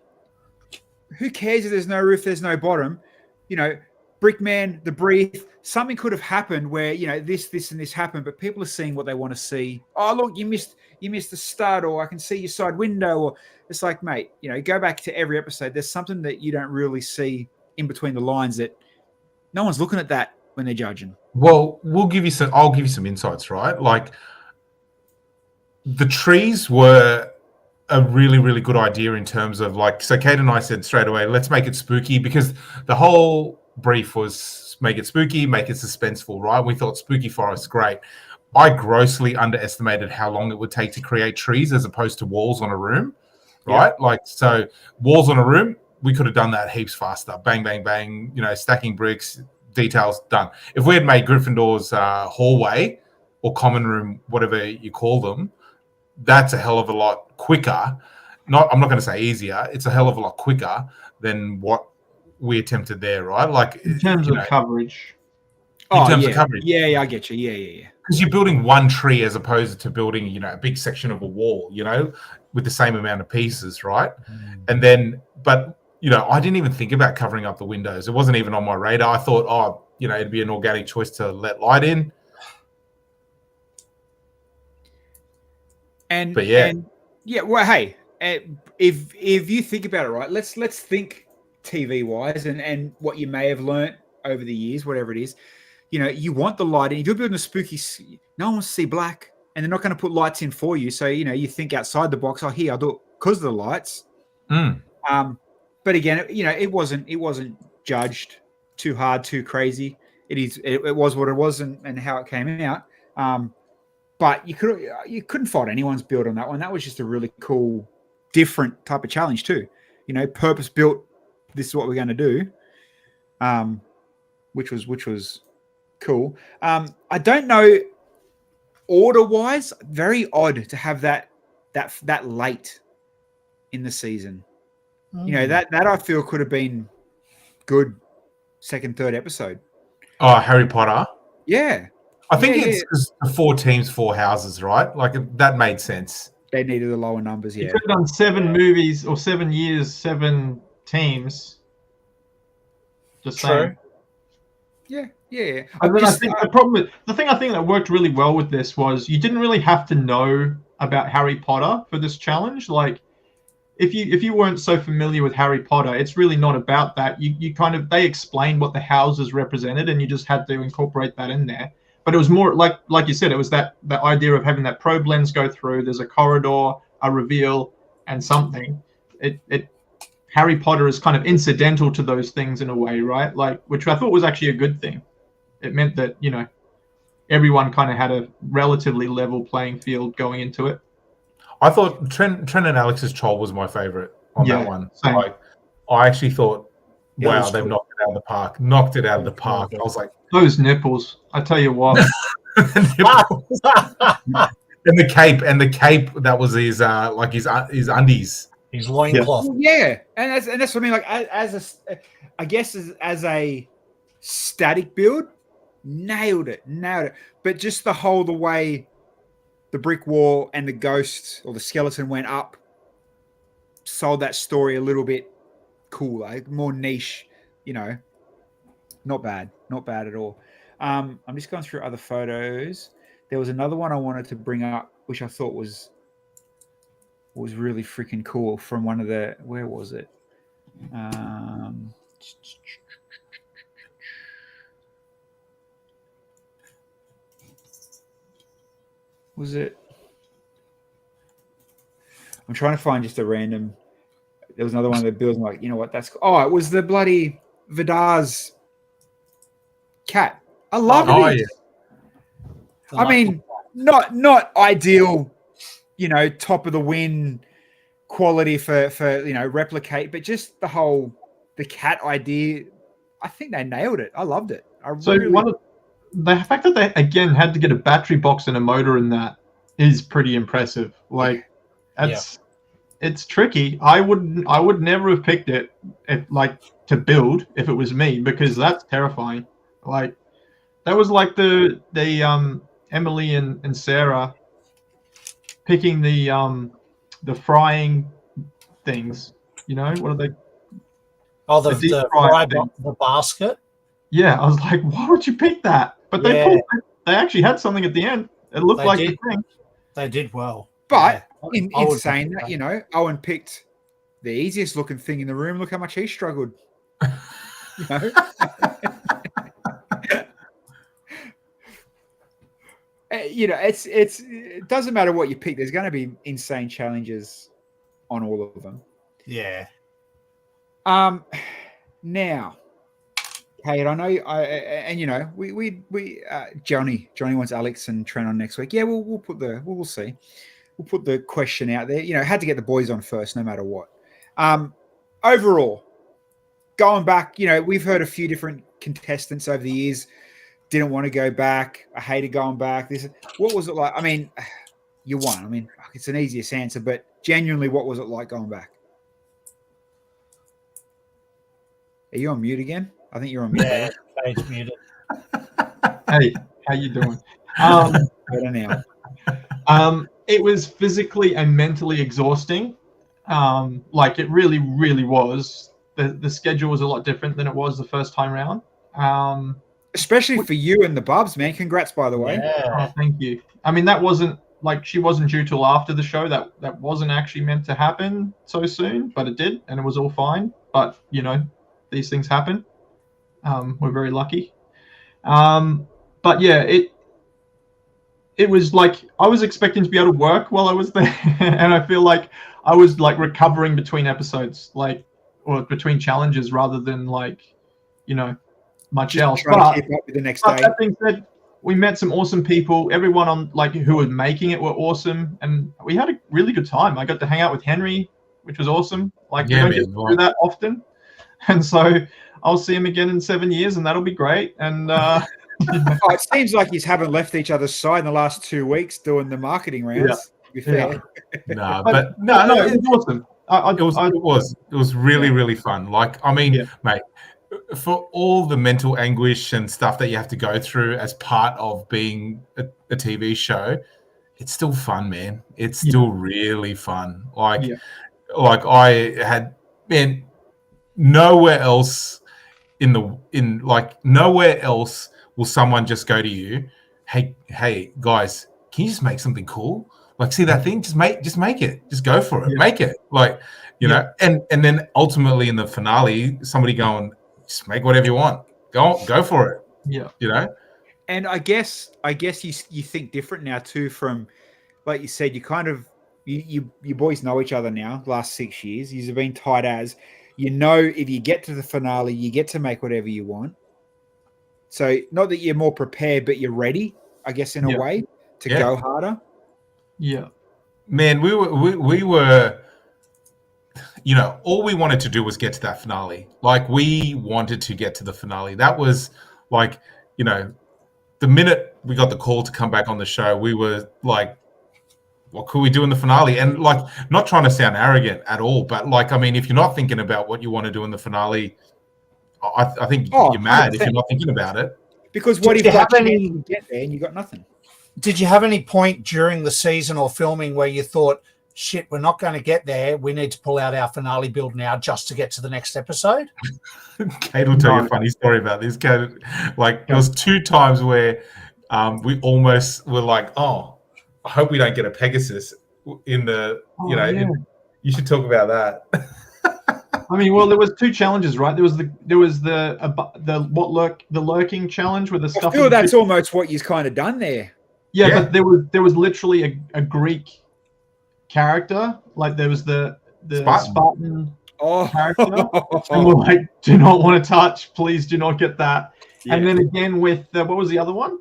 [SPEAKER 2] who cares if there's no roof, there's no bottom? Brickman, the breathe, something could have happened where, this and this happened, but people are seeing what they want to see. Oh, look, you missed the stud, or I can see your side window, or it's like, mate, go back to every episode. There's something that you don't really see in between the lines that no one's looking at that when they're judging.
[SPEAKER 1] Well, I'll give you some insights, right? Like, the trees were a really, really good idea in terms of, like, so Kate and I said straight away, let's make it spooky, because the whole brief was make it spooky, make it suspenseful, right? We thought spooky forest, great. I grossly underestimated how long it would take to create trees as opposed to walls on a room, right? Yeah. Like, so walls on a room, we could have done that heaps faster. Bang, bang, bang, stacking bricks, details, done. If we had made Gryffindor's hallway or common room, whatever you call them, that's a hell of a lot quicker. I'm not going to say easier. It's a hell of a lot quicker than what we attempted there, right? Like,
[SPEAKER 4] in terms of coverage.
[SPEAKER 1] In terms of coverage.
[SPEAKER 2] Yeah, I get you. Yeah.
[SPEAKER 1] Because you're building one tree as opposed to building, a big section of a wall, with the same amount of pieces, right? And then, but, I didn't even think about covering up the windows. It wasn't even on my radar. I thought, it'd be an organic choice to let light in. But
[SPEAKER 2] well, hey, if you think about it, right, let's think TV wise and what you may have learnt over the years, whatever it is, you want the lighting. If you're building a spooky, no one wants to see black, and they're not going to put lights in for you. So, you think outside the box. Oh, here, I'll do it because of the lights. But again, it wasn't judged too hard, too crazy. It was what it was and how it came out. But you couldn't fault anyone's build on that one. That was just a really cool, different type of challenge too. Purpose built. This is what we're going to do. Which was cool. I don't know, order wise, very odd to have that late in the season. That I feel could have been good second, third episode.
[SPEAKER 1] Oh, Harry Potter.
[SPEAKER 2] Yeah.
[SPEAKER 1] I think it's because the 4 teams, 4 houses, right? Like, that made sense.
[SPEAKER 2] They needed the lower numbers, yeah.
[SPEAKER 4] You could have done 7 movies or 7 years, 7 teams. Just
[SPEAKER 3] True.
[SPEAKER 4] saying.
[SPEAKER 2] Yeah.
[SPEAKER 4] And then I think the thing I think that worked really well with this was you didn't really have to know about Harry Potter for this challenge. Like, if you weren't so familiar with Harry Potter, it's really not about that. You kind of, they explained what the houses represented, and you just had to incorporate that in there. But it was more like you said, it was that idea of having that probe lens go through. There's a corridor, a reveal, and something. Harry Potter is kind of incidental to those things in a way, right? Like, which I thought was actually a good thing. It meant that, you know, everyone kind of had a relatively level playing field going into it.
[SPEAKER 1] I thought Trent and Alex's troll was my favorite on that one.
[SPEAKER 4] Same.
[SPEAKER 1] Like, I actually thought,
[SPEAKER 3] It
[SPEAKER 1] wow,
[SPEAKER 3] was
[SPEAKER 1] they've
[SPEAKER 3] good.
[SPEAKER 1] knocked it out of the park. Knocked it out of the
[SPEAKER 3] It was
[SPEAKER 1] park.
[SPEAKER 3] good.
[SPEAKER 1] I was like,
[SPEAKER 4] Those nipples, I tell you what.
[SPEAKER 1] and the cape that was his like his undies.
[SPEAKER 3] His loincloth.
[SPEAKER 2] Well, yeah, and that's what I mean. Like I guess as a static build, nailed it. But just the way the brick wall and the ghost or the skeleton went up, sold that story a little bit cool, like more niche. You know, not bad at all. I'm just going through other photos. There was another one I wanted to bring up, which I thought was really freaking cool from one of the, where was it? Was it? I'm trying to find just a random. There was another one of the builds. I'm like, you know what? That's it was the bloody Vidar's cat. I love it.
[SPEAKER 1] Yeah.
[SPEAKER 2] I mean, not ideal, you know, top of the win quality for you know, replicate, but just the cat idea, I think they nailed it. I loved it.
[SPEAKER 4] The fact that they again had to get a battery box and a motor in that is pretty impressive. Like, it's tricky. I would never have picked it to build if it was me, because that's terrifying. Like, that was like the Emily and Sarah picking the frying things. You know, what are they?
[SPEAKER 3] Oh, the basket.
[SPEAKER 4] Yeah, I was like, why would you pick that? But they actually had something at the end. It looked like the thing.
[SPEAKER 3] They did well.
[SPEAKER 2] But in saying that, you know, Owen picked the easiest looking thing in the room. Look how much he struggled. You know? You know, it doesn't matter what you pick. There's going to be insane challenges on all of them.
[SPEAKER 3] Yeah.
[SPEAKER 2] Now, Kate, I know, and you know, we Johnny wants Alex and Trent on next week. Yeah, we'll see. We'll put the question out there. You know, had to get the boys on first, no matter what. Overall, going back, you know, we've heard a few different contestants over the years. Didn't want to go back. I hated going back. What was it like? I mean, you won. I mean, it's an easiest answer, but genuinely, what was it like going back? Are you on mute again? I think you're on mute.
[SPEAKER 3] Yeah, Kate's muted.
[SPEAKER 4] Hey, how you doing?
[SPEAKER 2] Better now.
[SPEAKER 4] It was physically and mentally exhausting. Like, it really, really was. The schedule was a lot different than it was the first time round.
[SPEAKER 2] Especially for you and the Bubs, man. Congrats, by the way.
[SPEAKER 3] Yeah.
[SPEAKER 4] Oh, thank you. I mean, that wasn't like, she wasn't due till after the show. That wasn't actually meant to happen so soon, but it did, and it was all fine. But, you know, these things happen. We're very lucky. But yeah, it was like, I was expecting to be able to work while I was there, and I feel like I was like recovering between episodes, like, or between challenges, rather than like, you know, much else.
[SPEAKER 2] Trying to keep up with the next day.
[SPEAKER 4] That being said, we met some awesome people. Everyone on who were making it were awesome, and we had a really good time. I got to hang out with Henry, which was awesome. Like, we don't get to do that often, and so I'll see him again in 7 years, and that'll be great. And
[SPEAKER 2] it seems like you haven't left each other's side in the last 2 weeks doing the marketing rounds. To be fair.
[SPEAKER 1] No,
[SPEAKER 4] but
[SPEAKER 1] no,
[SPEAKER 4] it was awesome.
[SPEAKER 1] It was really, really fun. Like, I mean, mate, for all the mental anguish and stuff that you have to go through as part of being a TV show, it's still fun, man. It's still really fun. Like I had, man, nowhere else in like nowhere else will someone just go to you, hey guys, can you just make something cool? Like, see that thing? Just make it. Just go for it.
[SPEAKER 4] Yeah.
[SPEAKER 1] Make it. Like, you know, and then ultimately in the finale, somebody going, just make whatever you want. Go for it.
[SPEAKER 4] Yeah.
[SPEAKER 1] You know?
[SPEAKER 2] And I guess you think different now too. From like you said, you kind of you boys know each other now. Last 6 years, you've been tight as. You know, if you get to the finale, you get to make whatever you want. So not that you're more prepared, but you're ready, I guess, in a way to go harder.
[SPEAKER 4] Yeah.
[SPEAKER 1] Man, we were, you know, all we wanted to do was get to that finale. Like, we wanted to get to the finale. That was like, you know, the minute we got the call to come back on the show, we were like, what could we do in the finale? And like, not trying to sound arrogant at all, but like, I mean, if you're not thinking about what you want to do in the finale, I think you're mad
[SPEAKER 2] 100%.
[SPEAKER 1] if you're not thinking about it.
[SPEAKER 2] Because what if
[SPEAKER 3] you have
[SPEAKER 2] you get there and you got nothing?
[SPEAKER 3] Did you have any point during the season or filming where you thought, shit, we're not going to get there. We need to pull out our finale build now just to get to the next episode?
[SPEAKER 1] Kate will tell you a funny story about this. Kate, like, there was 2 times where we almost were like, oh, I hope we don't get a Pegasus in the, you know, you should talk about that.
[SPEAKER 4] I mean, well, there was 2 challenges, right? There was the lurking challenge with the stuff.
[SPEAKER 2] I feel that's almost what you've kind of done there.
[SPEAKER 4] Yeah, but there was literally a Greek character. Like, there was the Spartan character. And we're like, do not want to touch. Please do not get that. Yeah. And then again with what was the other one?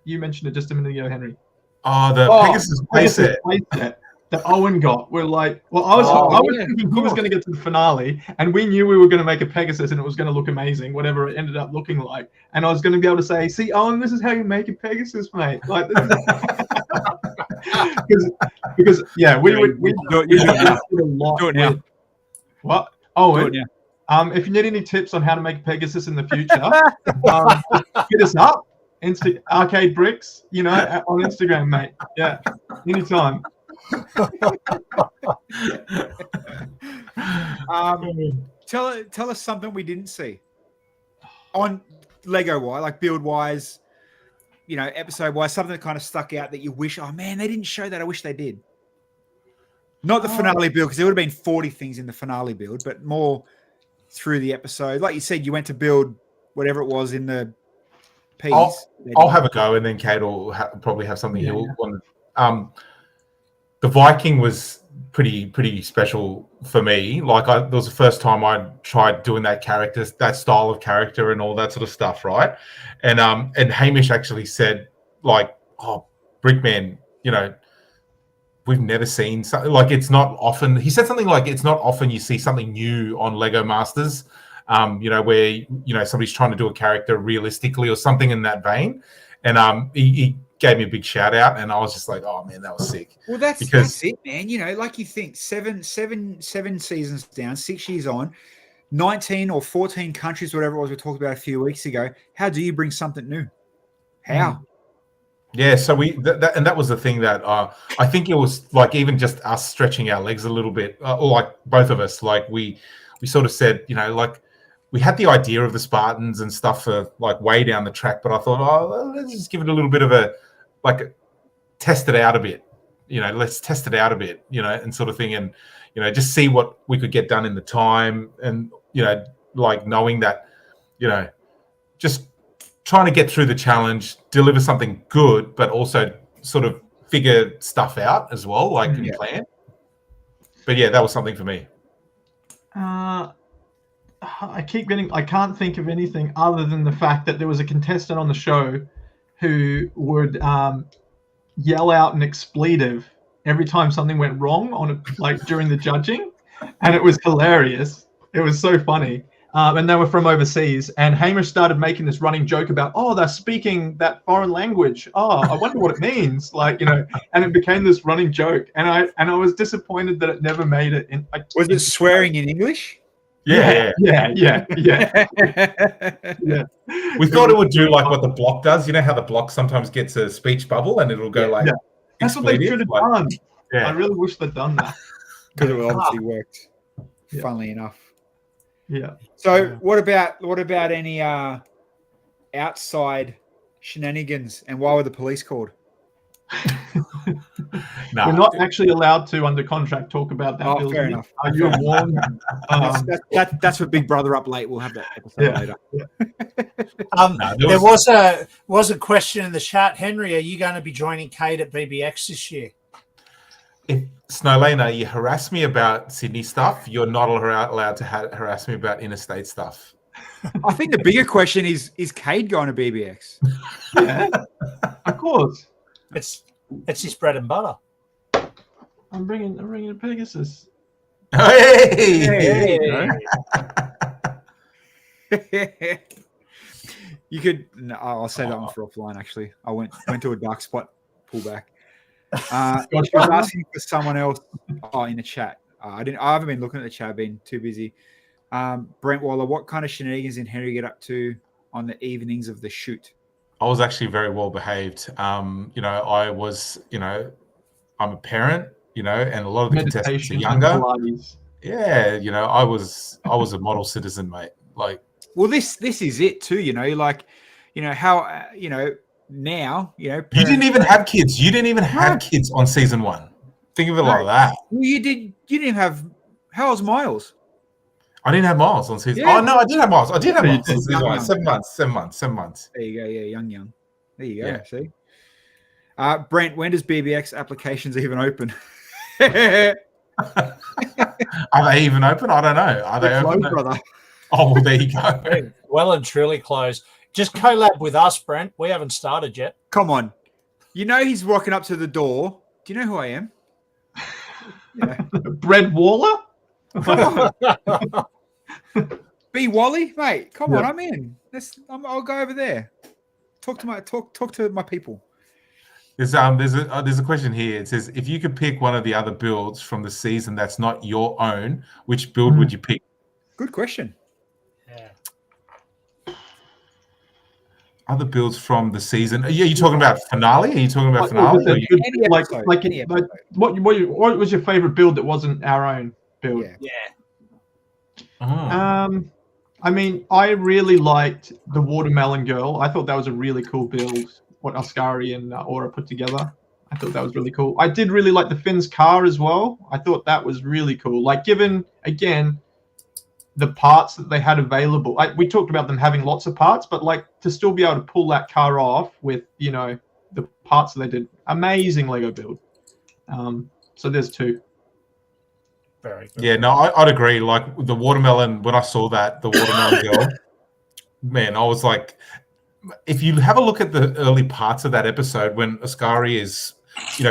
[SPEAKER 4] You mentioned it just a minute ago, Henry.
[SPEAKER 1] Oh, the Pegasus playset.
[SPEAKER 4] That Owen got. We're like, well, I was thinking he was going to get to the finale, and we knew we were going to make a Pegasus, and it was going to look amazing, whatever it ended up looking like. And I was going to be able to say, "See, Owen, this is how you make a Pegasus, mate." Like, this is... because we do it now. What? Owen? If you need any tips on how to make a Pegasus in the future, hit us up. Arcade Bricks, you know, on Instagram, mate. Yeah, anytime.
[SPEAKER 2] Tell us something we didn't see on Lego wise, like build wise, you know, episode wise, something that kind of stuck out that you wish, oh man, they didn't show that. I wish they did. Not the finale build, because there would have been 40 things in the finale build, but more through the episode. Like you said, you went to build whatever it was in the piece.
[SPEAKER 1] I'll have a go, and then Kate will probably have something he'll want. The Viking was pretty special for me. Like, it was the first time I tried doing that character, that style of character, and all that sort of stuff, right? And Hamish actually said, like, "Oh, Brickman, you know, we've never seen something like, it's not often." He said something like, "It's not often you see something new on Lego Masters, you know, where you know somebody's trying to do a character realistically or something in that vein." And he gave me a big shout out, and I was just like, "Oh man, that was sick."
[SPEAKER 2] Well, that's it, man. You know, like you think seven seasons down, 6 years on, 19 or 14 countries, whatever it was we talked about a few weeks ago. How do you bring something new? How?
[SPEAKER 1] Yeah, so and that was the thing that I think it was like even just us stretching our legs a little bit, or like both of us, like we sort of said, you know, like we had the idea of the Spartans and stuff for like way down the track, but I thought, oh, well, let's just give it a little bit of test it out a bit, you know, let's test it out a bit, you know, and sort of thing, and you know, just see what we could get done in the time, and you know, like knowing that, you know, just trying to get through the challenge, deliver something good, but also sort of figure stuff out as well, like in plan. But yeah, that was something for me.
[SPEAKER 4] I can't think of anything other than the fact that there was a contestant on the show who would yell out an expletive every time something went wrong during the judging, and it was hilarious. It was so funny. And they were from overseas, and Hamish started making this running joke about, oh, they're speaking that foreign language. Oh, I wonder what it means. Like, you know, and it became this running joke. And I was disappointed that it never made it in.
[SPEAKER 2] Was it swearing in English?
[SPEAKER 4] Yeah.
[SPEAKER 1] We thought it would do like what the block does. You know how the block sometimes gets a speech bubble and it'll go like. Yeah.
[SPEAKER 4] That's what they should have done. Yeah. I really wish they'd done that.
[SPEAKER 2] Because it obviously worked. Funnily enough.
[SPEAKER 4] Yeah.
[SPEAKER 2] So what about any outside shenanigans, and why were the police called?
[SPEAKER 1] No,
[SPEAKER 4] We're not actually allowed to, under contract, talk about that.
[SPEAKER 2] Oh,
[SPEAKER 4] Bilsy.
[SPEAKER 2] fair enough.
[SPEAKER 4] You're warned.
[SPEAKER 2] That's what Big Brother Up Late. We'll have that episode later.
[SPEAKER 1] there
[SPEAKER 3] was a question in the chat. Henry, are you going to be joining Kate at BBX this year?
[SPEAKER 1] If Snowlena, you harass me about Sydney stuff, you're not allowed to harass me about interstate stuff.
[SPEAKER 2] I think the bigger question is Cade going to BBX?
[SPEAKER 4] Yeah, of course.
[SPEAKER 3] It's his bread and butter.
[SPEAKER 4] I'm bringing a Pegasus.
[SPEAKER 1] Hey!
[SPEAKER 2] You could. No, I'll say that one for offline. Actually, I went to a dark spot. Pull back. I was asking for someone else. Oh, in the chat. I haven't been looking at the chat. I've been too busy. Brent Waller, what kind of shenanigans did Henry get up to on the evenings of the shoot?
[SPEAKER 1] I was actually very well behaved. I was, I'm a parent, and a lot of the contestants are younger. Yeah, I was a model citizen, mate. Like,
[SPEAKER 2] well, this is it too. How now,
[SPEAKER 1] you didn't even have kids. You didn't even have kids on season 1. Think of it like that.
[SPEAKER 2] Well, you didn't have. How was Miles?
[SPEAKER 1] I didn't have Miles on season.
[SPEAKER 2] Yeah.
[SPEAKER 1] Oh no, I did have Miles. I did have Miles on season 1.
[SPEAKER 2] Young.
[SPEAKER 1] 7 months.
[SPEAKER 2] There you go. Yeah, young. There you go.
[SPEAKER 1] Yeah.
[SPEAKER 2] See, Brent, when does BBX applications even open? Are
[SPEAKER 1] they even open? I don't know. Are they open,
[SPEAKER 2] brother?
[SPEAKER 1] Oh, well, there you go.
[SPEAKER 3] Well and truly closed. Just collab with us, Brent. We haven't started yet.
[SPEAKER 2] Come on. He's walking up to the door. Do you know who I am? Yeah.
[SPEAKER 4] Brent Waller?
[SPEAKER 2] B Wally, mate. Come on, I'm in. I'll go over there. Talk to my people.
[SPEAKER 1] There's a question here. It says, if you could pick one of the other builds from the season that's not your own, which build would you pick?
[SPEAKER 2] Good question.
[SPEAKER 3] Yeah.
[SPEAKER 1] Other builds from the season. Are you talking about finale? Are you talking about finale?
[SPEAKER 4] What was your favorite build that wasn't our own build?
[SPEAKER 3] Yeah.
[SPEAKER 1] Oh.
[SPEAKER 4] I mean, I really liked the Watermelon Girl. I thought that was a really cool build. What Ascari and Aura put together. I thought that was really cool. I did really like the Finn's car as well. I thought that was really cool. Like, given again the parts that they had available, we talked about them having lots of parts, but like to still be able to pull that car off with the parts that they did, amazing Lego build. So there's 2.
[SPEAKER 3] Very good.
[SPEAKER 1] Yeah, no, I'd agree. Like the watermelon, when I saw that, the watermelon girl, man, I was like, if you have a look at the early parts of that episode when Ascari is,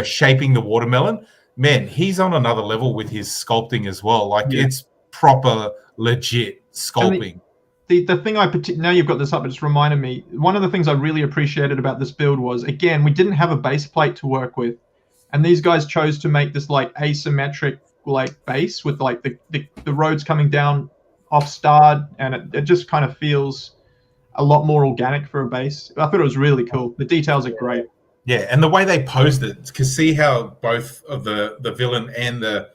[SPEAKER 1] shaping the watermelon, man, he's on another level with his sculpting as well. Like it's proper, legit sculpting.
[SPEAKER 4] The thing now you've got this up, it just reminded me, one of the things I really appreciated about this build was, again, we didn't have a base plate to work with. And these guys chose to make this like asymmetric like base with like the roads coming down off starred, and it just kind of feels a lot more organic for a base. I thought it was really cool. The details are great.
[SPEAKER 1] Yeah, and the way they posed it, because see how both of the villain and the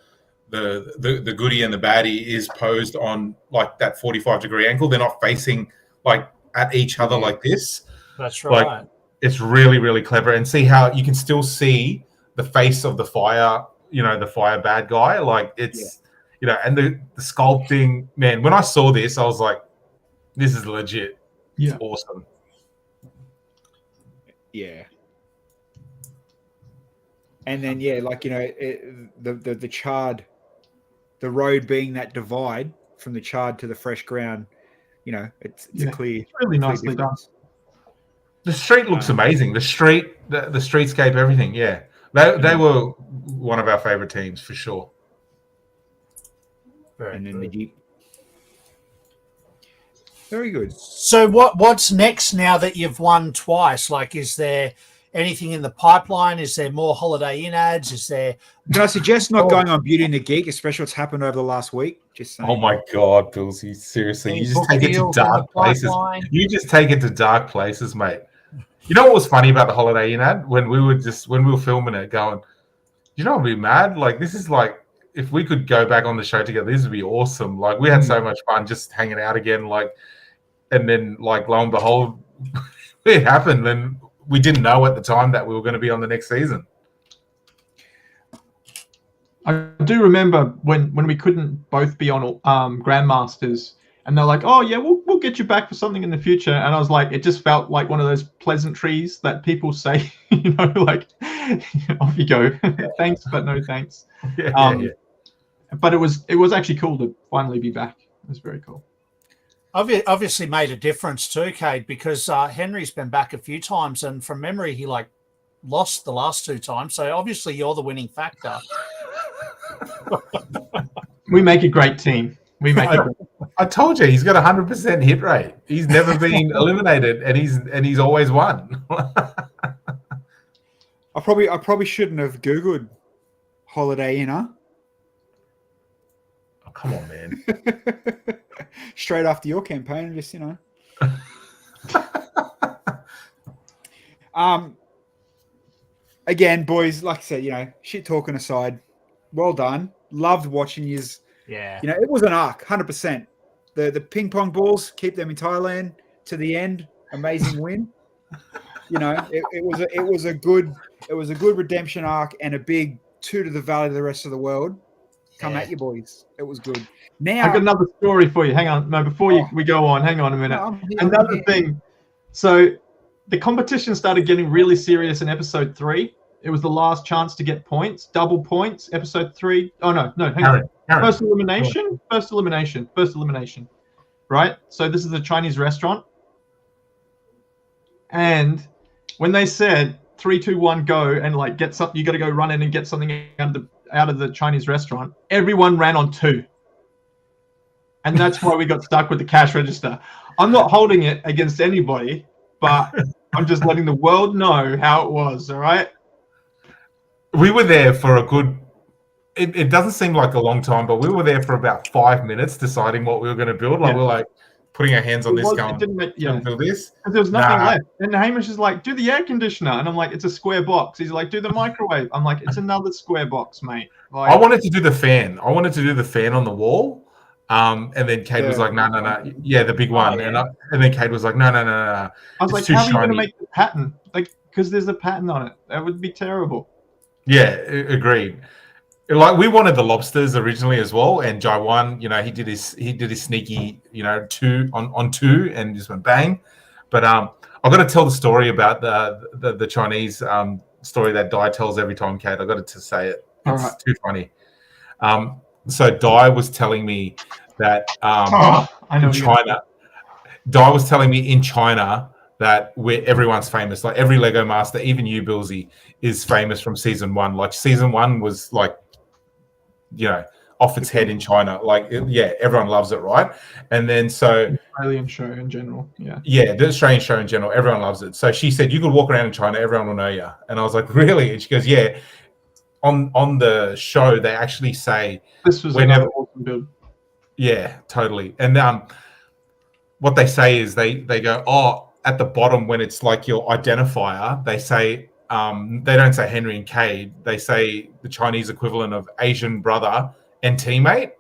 [SPEAKER 1] goodie and the baddie is posed on like that 45-degree angle. They're not facing like at each other like this.
[SPEAKER 3] That's right.
[SPEAKER 1] Like, it's really, really clever. And see how you can still see the face of the fire, the fire bad guy. Like it's, and the sculpting, man, when I saw this, I was like, this is legit.
[SPEAKER 4] Yeah.
[SPEAKER 1] It's awesome.
[SPEAKER 2] Yeah. And then, the charred, the road being that divide from the charred to the fresh ground, it's a clear.
[SPEAKER 4] It's really nicely done.
[SPEAKER 1] The street looks amazing. The streetscape, everything. Yeah. They were one of our favorite teams for sure.
[SPEAKER 2] And then the Jeep. Very good.
[SPEAKER 3] So what's next now that you've won twice? Like, is there anything in the pipeline? Is there more Holiday Inn ads? Is there?
[SPEAKER 2] Can I suggest not going on Beauty and the Geek, especially what's happened over the last week? Just saying.
[SPEAKER 1] Oh my God, Bilsy! Seriously, you just take it to dark places. You just take it to dark places, mate. You know what was funny about the Holiday Inn ad when we were filming it, going, what would be mad? Like this is like if we could go back on the show together, this would be awesome. Like we had so much fun just hanging out again. Like, and then like lo and behold, it happened, and we didn't know at the time that we were going to be on the next season.
[SPEAKER 4] I do remember when we couldn't both be on Grandmasters, and they're like, "Oh yeah, we'll get you back for something in the future." And I was like, it just felt like one of those pleasantries that people say, like, off you go, thanks, but no thanks. Yeah. But it was actually cool to finally be back. It was very cool.
[SPEAKER 3] Obviously made a difference too, Cade, because Henry's been back a few times, and from memory, he like lost the last 2 times. So obviously, you're the winning factor.
[SPEAKER 4] We make a great team.
[SPEAKER 1] I told you he's got 100% hit rate. He's never been eliminated, and he's always won.
[SPEAKER 2] I probably shouldn't have Googled Holiday Inn, huh?
[SPEAKER 1] Oh, come on, man.
[SPEAKER 2] Straight after your campaign, just again, boys, like I said, shit talking aside, well done. Loved watching yous.
[SPEAKER 3] Yeah.
[SPEAKER 2] It was an arc, 100%. The ping pong balls, keep them in Thailand to the end. Amazing win. It was a good redemption arc and a big 2 to the valley to the rest of the world. Come at you, boys. It was good. Now
[SPEAKER 4] I've got another story for you. Hang on. No, before we go on, hang on a minute.
[SPEAKER 2] No,
[SPEAKER 4] Another thing. So the competition started getting really serious in episode 3. It was the last chance to get points, double points. Episode 3. Oh no, hang on. First elimination. Right. So this is a Chinese restaurant, and when they said 3, 2, 1, go, and like get something, you got to go run in and get something out of the Chinese restaurant. Everyone ran on 2, and that's why we got stuck with the cash register. I'm not holding it against anybody, but I'm just letting the world know how it was. All right.
[SPEAKER 1] We were there for a good. It doesn't seem like a long time, but we were there for about 5 minutes deciding what we were going to build. Like we're like putting our hands on this, going, build this.
[SPEAKER 4] There was nothing left. And Hamish is like, do the air conditioner, and I'm like, it's a square box. He's like, do the microwave. I'm like, it's another square box, mate. Like,
[SPEAKER 1] I wanted to do the fan. I wanted to do the fan on the wall. And then Cade was like, no. Yeah, the big one. And then Cade was like, no.
[SPEAKER 4] I was like, how are you going to make the pattern? Like, because there's a pattern on it. That would be terrible.
[SPEAKER 1] Yeah, agreed. Like we wanted the lobsters originally as well, and Jai won. He did his sneaky, 2 on 2, and just went bang. But I've got to tell the story about the Chinese story that Dai tells every time, Kate. I've got to say it. It's too funny. So Dai was telling me that in China, Dai was telling me in China that everyone's famous. Like every Lego master, even you, Bilsy, is famous from season 1. Like season 1 was like, off its head in China. Like, everyone loves it, right? And then
[SPEAKER 4] the Australian show in general,
[SPEAKER 1] the Australian show in general, everyone loves it. So she said, you could walk around in China, everyone will know you. And I was like, really? And she goes, yeah. On the show, they actually say
[SPEAKER 4] this was another awesome build.
[SPEAKER 1] Yeah, totally. And what they say is they go, at the bottom when it's like your identifier, they say. They don't say Henry and Cade. They say the Chinese equivalent of Asian brother and teammate.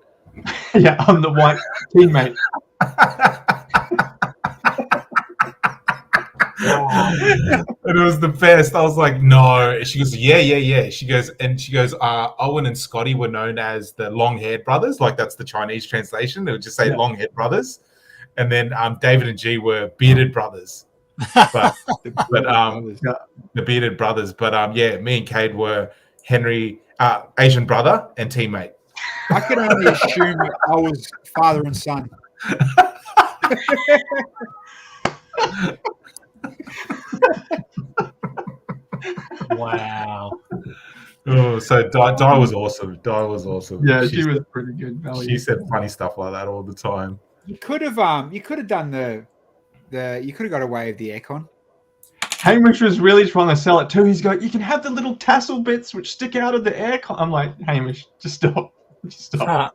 [SPEAKER 4] Yeah, I'm the white teammate.
[SPEAKER 1] And it was the best. I was like, no. She goes, yeah. She goes, Owen and Scotty were known as the long-haired brothers. Like that's the Chinese translation. They would just say long-haired brothers. And then David and G were bearded brothers. But the bearded brothers. But me and Cade were Henry, Asian brother and teammate.
[SPEAKER 2] I could only assume that I was father and son.
[SPEAKER 3] Wow.
[SPEAKER 1] Oh, so Di was awesome. Di was awesome.
[SPEAKER 4] Yeah, she was pretty good.
[SPEAKER 1] She said funny stuff like that all the time.
[SPEAKER 2] You could have done you could have got away with the aircon.
[SPEAKER 4] Hamish was really trying to sell it too. He's going, you can have the little tassel bits which stick out of the aircon. I'm like, Hamish, just stop. Just stop.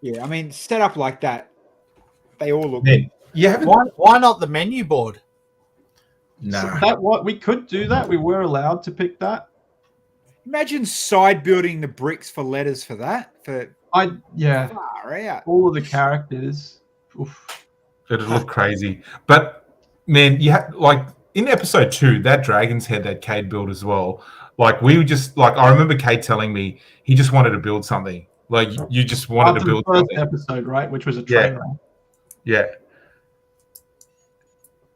[SPEAKER 2] Yeah, I mean, set up like that, they all look
[SPEAKER 1] good.
[SPEAKER 3] Why not the menu board?
[SPEAKER 1] No.
[SPEAKER 4] So we could do that. We were allowed to pick that.
[SPEAKER 2] Imagine side building the bricks for letters for that.
[SPEAKER 4] Yeah,
[SPEAKER 2] Far out.
[SPEAKER 4] all of the characters. Oof.
[SPEAKER 1] It'd look crazy. But man, you had like in episode 2, that dragon's head that Cade built as well. Like we were just like I remember Cade telling me he just wanted to build something. Like you just wanted
[SPEAKER 4] After
[SPEAKER 1] to build
[SPEAKER 4] the first
[SPEAKER 1] something.
[SPEAKER 4] episode, right, which was a
[SPEAKER 1] Yeah.
[SPEAKER 4] train wreck.
[SPEAKER 1] Yeah.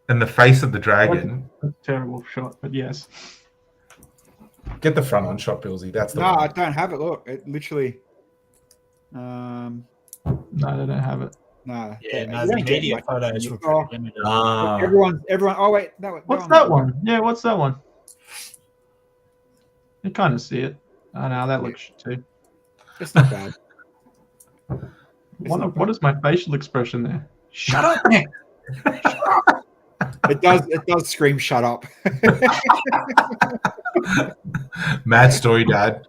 [SPEAKER 1] And the face of the dragon.
[SPEAKER 4] That's a terrible shot, but yes.
[SPEAKER 1] Get the front on shot, Bilsy. That's the
[SPEAKER 2] No, I
[SPEAKER 1] one.
[SPEAKER 2] don't have it. Look, it literally.
[SPEAKER 4] No, they don't have it.
[SPEAKER 2] No.
[SPEAKER 3] Yeah, no,
[SPEAKER 2] you
[SPEAKER 3] the
[SPEAKER 2] don't get
[SPEAKER 3] media
[SPEAKER 2] much.
[SPEAKER 3] photos were
[SPEAKER 2] Oh,
[SPEAKER 3] pretty limited.
[SPEAKER 2] everyone. Oh wait, no.
[SPEAKER 4] What's that one? Yeah, what's that one? You kind of see it. Oh no, that looks too.
[SPEAKER 2] It's not bad.
[SPEAKER 4] What is my facial expression there? Shut up, Nick.
[SPEAKER 2] It does scream shut up.
[SPEAKER 1] Mad story, Dad.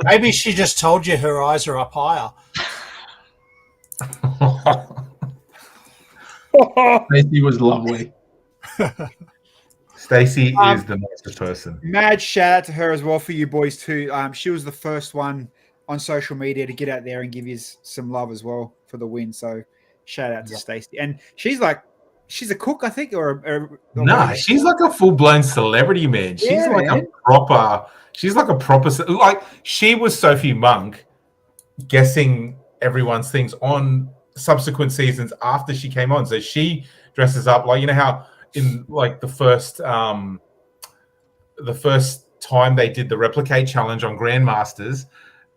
[SPEAKER 3] Maybe she just told you her eyes are up higher.
[SPEAKER 4] Stacey was lovely.
[SPEAKER 1] Stacey is the nicest person.
[SPEAKER 2] Mad shout out to her as well for you boys too. She was the first one on social media to get out there and give you some love as well for the win. So shout out to Stacey. And she's a cook, I think, or
[SPEAKER 1] Nah, she's like a full-blown celebrity, man. She's
[SPEAKER 2] Yeah,
[SPEAKER 1] like
[SPEAKER 2] man.
[SPEAKER 1] a proper like she was Sophie Monk guessing everyone's things on subsequent seasons after she came on. So she dresses up like, you know how in like the first time they did the replicate challenge on Grandmasters,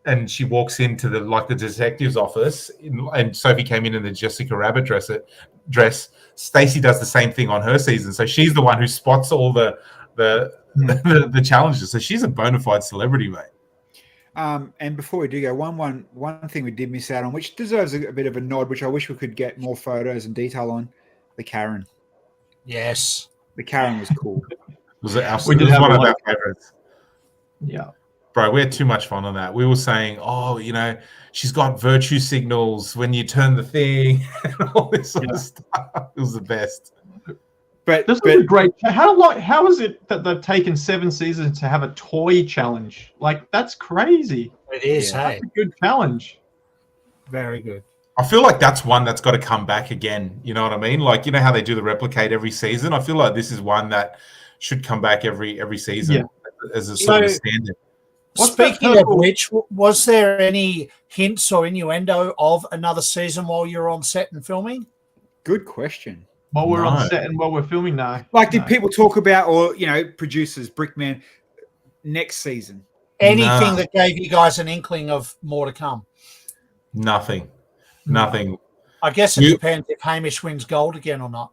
[SPEAKER 1] and she walks into the detective's office, and Sophie came in the Jessica Rabbit dress. Stacey does the same thing on her season, so she's the one who spots all the challenges. So she's a bona fide celebrity, mate.
[SPEAKER 2] And before we do go, one thing we did miss out on, which deserves a bit of a nod, which I wish we could get more photos and detail on, the Karen.
[SPEAKER 3] Yes.
[SPEAKER 2] The Karen was cool.
[SPEAKER 1] Was it
[SPEAKER 4] We did have
[SPEAKER 1] one
[SPEAKER 4] a
[SPEAKER 1] of
[SPEAKER 4] lot
[SPEAKER 1] our
[SPEAKER 4] of-
[SPEAKER 1] favorites?
[SPEAKER 4] Yeah.
[SPEAKER 1] Bro, we had too much fun on that. We were saying, oh, you know, she's got virtue signals when you turn the thing and all this sort of stuff. It was the best.
[SPEAKER 2] But
[SPEAKER 4] This is a great. How is it that they've taken 7 seasons to have a toy challenge? Like that's crazy.
[SPEAKER 3] It is,
[SPEAKER 2] Yeah.
[SPEAKER 3] hey.
[SPEAKER 4] That's a good challenge.
[SPEAKER 3] Very good.
[SPEAKER 1] I feel like that's one that's got to come back again. You know what I mean? Like, you know how they do the replicate every season? I feel like this is one that should come back every season as a sort of a standard.
[SPEAKER 4] What's that
[SPEAKER 3] Speaking of
[SPEAKER 4] purple-
[SPEAKER 3] which, was there any hints or innuendo of another season while you're on set and filming?
[SPEAKER 2] good question.
[SPEAKER 4] While we're
[SPEAKER 1] No.
[SPEAKER 4] on set and while we're filming now.
[SPEAKER 2] Like, did
[SPEAKER 4] No.
[SPEAKER 2] people talk about, or producers, Brickman, next season?
[SPEAKER 3] Anything
[SPEAKER 1] No.
[SPEAKER 3] that gave you guys an inkling of more to come?
[SPEAKER 1] Nothing.
[SPEAKER 3] I guess it
[SPEAKER 1] You-
[SPEAKER 3] depends if Hamish wins gold again or not.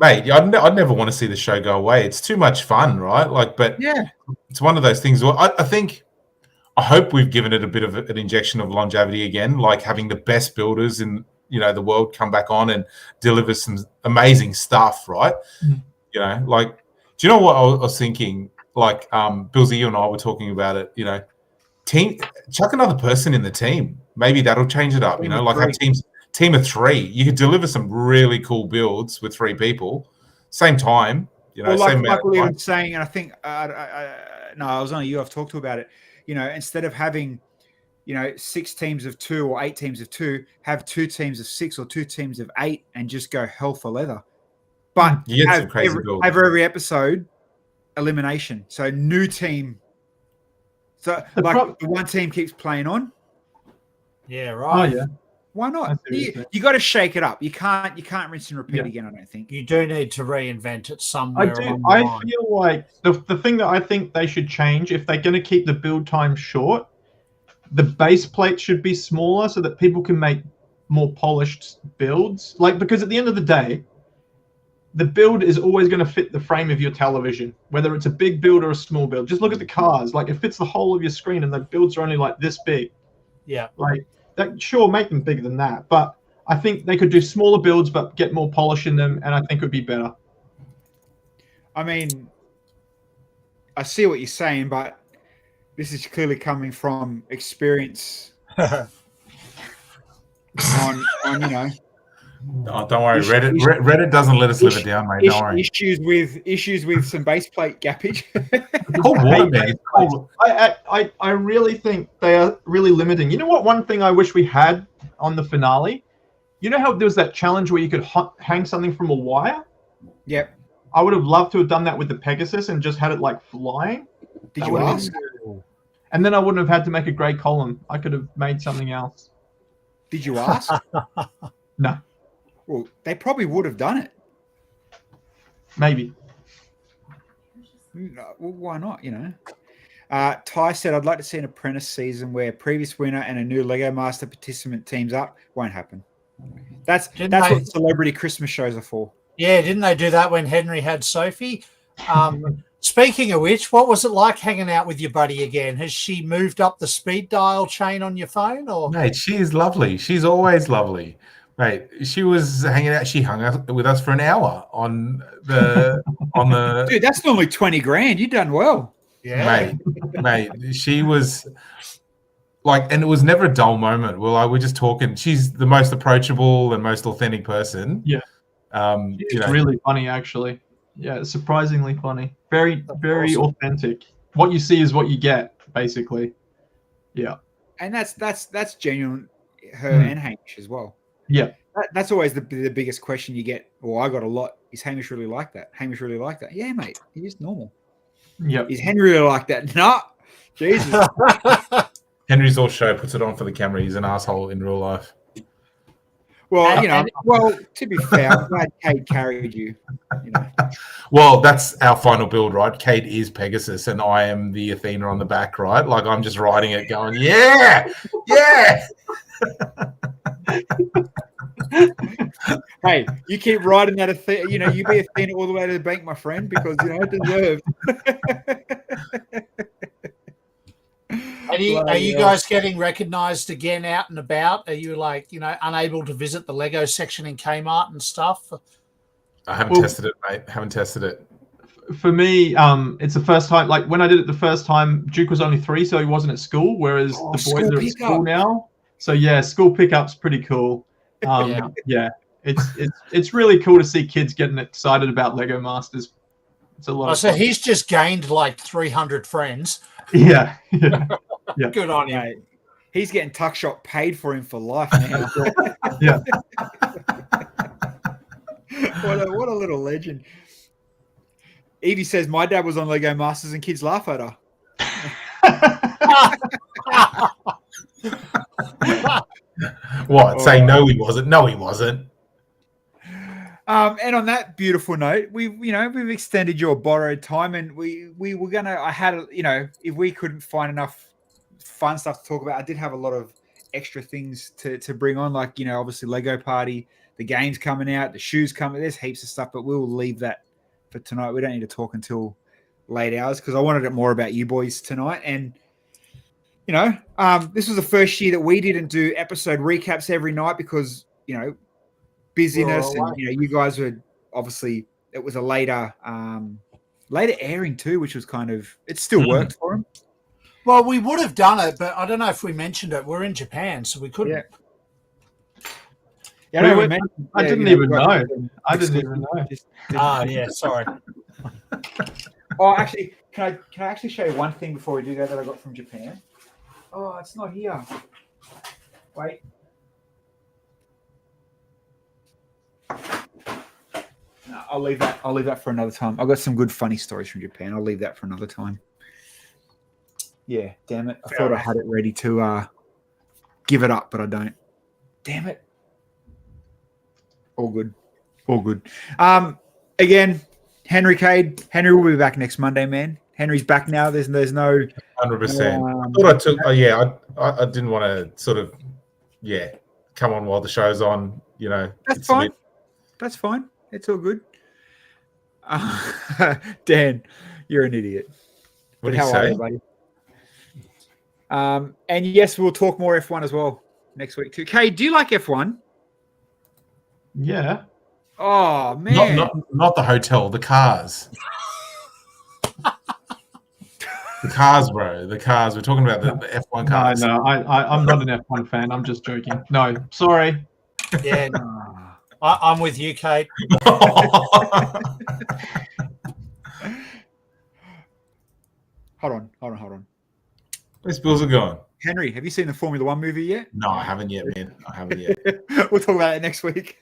[SPEAKER 1] Mate, I'd never want to see the show go away. It's too much fun, right? Like, but
[SPEAKER 2] Yeah.
[SPEAKER 1] it's one of those things where I hope we've given it a bit of an injection of longevity again, like having the best builders in the world come back on and deliver some amazing stuff, right?
[SPEAKER 4] Mm.
[SPEAKER 1] Like, do you know what I was thinking? Like, Bilsy, you and I were talking about it. Chuck another person in the team. Maybe that'll change it up.
[SPEAKER 2] Team of
[SPEAKER 1] Like have
[SPEAKER 2] three.
[SPEAKER 1] team of 3. You could deliver some really cool builds with 3 people, same time.
[SPEAKER 2] Well,
[SPEAKER 1] Same
[SPEAKER 2] like
[SPEAKER 1] amount
[SPEAKER 2] we
[SPEAKER 1] of
[SPEAKER 2] were
[SPEAKER 1] time.
[SPEAKER 2] saying, and I think no, I was only you. I've talked to about it. Instead of having 6 teams of 2 or 8 teams of 2, have 2 teams of 6 or 2 teams of 8, and just go hell for leather. But
[SPEAKER 1] You get some
[SPEAKER 2] have
[SPEAKER 1] crazy builds.
[SPEAKER 2] every episode elimination. So new team. So
[SPEAKER 4] The
[SPEAKER 2] the one team keeps playing on.
[SPEAKER 3] Yeah,
[SPEAKER 4] Oh
[SPEAKER 3] right.
[SPEAKER 4] yeah.
[SPEAKER 2] Why
[SPEAKER 4] I
[SPEAKER 2] not?
[SPEAKER 4] see what you're
[SPEAKER 2] You
[SPEAKER 4] saying.
[SPEAKER 2] got to shake it up. You can't rinse and repeat
[SPEAKER 4] Yeah.
[SPEAKER 2] again. I don't think.
[SPEAKER 3] You do need to reinvent it
[SPEAKER 4] I
[SPEAKER 3] somewhere
[SPEAKER 4] do.
[SPEAKER 3] along the
[SPEAKER 4] I
[SPEAKER 3] line.
[SPEAKER 4] feel like the thing that I think they should change, if they're going to keep the build time short, the base plate should be smaller so that people can make more polished builds. Like, because at the end of the day, the build is always going to fit the frame of your television, whether it's a big build or a small build. Just look at the cars; like it fits the whole of your screen, and the builds are only like this big.
[SPEAKER 3] Yeah.
[SPEAKER 4] Like that, sure, make them bigger than that, but I think they could do smaller builds but get more polish in them, and I think it would be better.
[SPEAKER 2] I mean, I see what you're saying, but this is clearly coming from experience on
[SPEAKER 1] Oh, don't worry, Reddit doesn't let us live it down, mate. Don't worry.
[SPEAKER 2] Issues with some base plate gappage.
[SPEAKER 1] It's cold water, man. It's cold.
[SPEAKER 4] I really think they are really limiting. You know what? One thing I wish we had on the finale. You know how there was that challenge where you could hang something from a wire?
[SPEAKER 2] Yep.
[SPEAKER 4] I would have loved to have done that with the Pegasus and just had it like flying.
[SPEAKER 2] Did you ask?
[SPEAKER 4] And then I wouldn't have had to make a grey column. I could have made something else.
[SPEAKER 2] Did you ask?
[SPEAKER 4] No.
[SPEAKER 2] Well, they probably would have done it.
[SPEAKER 4] Maybe.
[SPEAKER 2] No, well, why not? You know. Ty said, "I'd like to see an apprentice season where previous winner and a new Lego Master participant teams up." Won't happen. That's what celebrity Christmas shows are for.
[SPEAKER 3] Yeah, didn't they do that when Henry had Sophie? Speaking of which, what was it like hanging out with your buddy again? Has she moved up the speed dial chain on your phone? Or
[SPEAKER 1] Mate, she is lovely. She's always lovely. Mate, she was hanging out. She hung out with us for an hour on the
[SPEAKER 2] Dude, that's normally 20 grand. You've done well.
[SPEAKER 3] yeah,
[SPEAKER 1] mate. She was like, and it was never a dull moment. Well, we're just talking. She's the most approachable and most authentic person.
[SPEAKER 4] Yeah.
[SPEAKER 1] It's
[SPEAKER 4] really funny, actually. Yeah, surprisingly funny. Very, very authentic. What you see is what you get, basically. Yeah.
[SPEAKER 2] And that's genuine, her and Hamish as well.
[SPEAKER 4] Yeah.
[SPEAKER 2] That's always the biggest question you get. Well, I got a lot. Is Hamish really like that? Hamish really like that? Yeah, mate. He's just normal.
[SPEAKER 4] Yep.
[SPEAKER 2] Is Henry really like that? No. Jesus.
[SPEAKER 1] Henry's all show, puts it on for the camera. He's an asshole in real life.
[SPEAKER 2] Well, to be fair, I'm glad Kate carried you.
[SPEAKER 1] Well, that's our final build, right? Kate is Pegasus, and I am the Athena on the back, right? Like I'm just riding it, going, yeah.
[SPEAKER 2] Hey, you keep riding that Athena. You be Athena all the way to the bank, my friend, because it deserved.
[SPEAKER 3] Are you guys getting recognised again out and about? Are you unable to visit the Lego section in Kmart and stuff?
[SPEAKER 1] I haven't tested it, mate. Haven't tested it.
[SPEAKER 4] For me, it's the first time. Like when I did it the first time, Duke was only 3, so he wasn't at school. Whereas the boys are at school now. So yeah, school pickup's pretty cool. Yeah, it's really cool to see kids getting excited about Lego Masters. It's a lot.
[SPEAKER 3] So he's just gained like 300 friends.
[SPEAKER 4] Yeah.
[SPEAKER 3] Good on him.
[SPEAKER 2] Mate, he's getting Tuck Shop paid for him for life now.
[SPEAKER 4] Yeah.
[SPEAKER 2] What a little legend. Evie says, my dad was on Lego Masters and kids laugh at her.
[SPEAKER 1] What? Saying no, he wasn't. No, he wasn't.
[SPEAKER 2] And on that beautiful note, we've extended your borrowed time, and we were gonna. I had if we couldn't find enough fun stuff to talk about, I did have a lot of extra things to bring on, like obviously Lego Party, the games coming out, the shoes coming. There's heaps of stuff, but we'll leave that for tonight. We don't need to talk until late hours because I wanted it more about you boys tonight. And this was the first year that we didn't do episode recaps every night because busyness, and you guys were obviously, it was a later airing too, which was kind of, it still worked for him.
[SPEAKER 3] Well, we would have done it, but I don't know if we mentioned it. We're in Japan, so we couldn't.
[SPEAKER 2] I
[SPEAKER 4] didn't even know. I didn't even know.
[SPEAKER 3] Yeah, sorry.
[SPEAKER 2] Oh, actually, can I actually show you one thing before we do that I got from Japan? Oh, it's not here. Wait. No, I'll leave that for another time. I've got some good funny stories from Japan. I'll leave that for another time. Yeah, damn it. I thought I had it ready to give it up, but I don't. Damn it. All good. Again, Henry Cade. Henry will be back next Monday, man. Henry's back now. There's no
[SPEAKER 1] 100%. I thought I took. I didn't want to sort of come on while the show's on.
[SPEAKER 2] That's fine. That's fine. It's all good. Dan, you're an idiot.
[SPEAKER 1] What do you say?
[SPEAKER 2] Buddy? And yes, we'll talk more F1 as well next week too. Kay, do you like F1?
[SPEAKER 4] Yeah.
[SPEAKER 2] Oh man,
[SPEAKER 1] not the hotel, the cars. The cars, bro. The cars. We're talking about the F1 cars.
[SPEAKER 4] No, I'm not an F1 fan. I'm just joking. No, sorry.
[SPEAKER 3] Yeah. I'm with you, Kate.
[SPEAKER 2] Hold on.
[SPEAKER 1] Where's Bills are going?
[SPEAKER 2] Henry, have you seen the Formula One movie yet?
[SPEAKER 1] No, I haven't yet, man. I haven't yet.
[SPEAKER 2] We'll talk about it next week.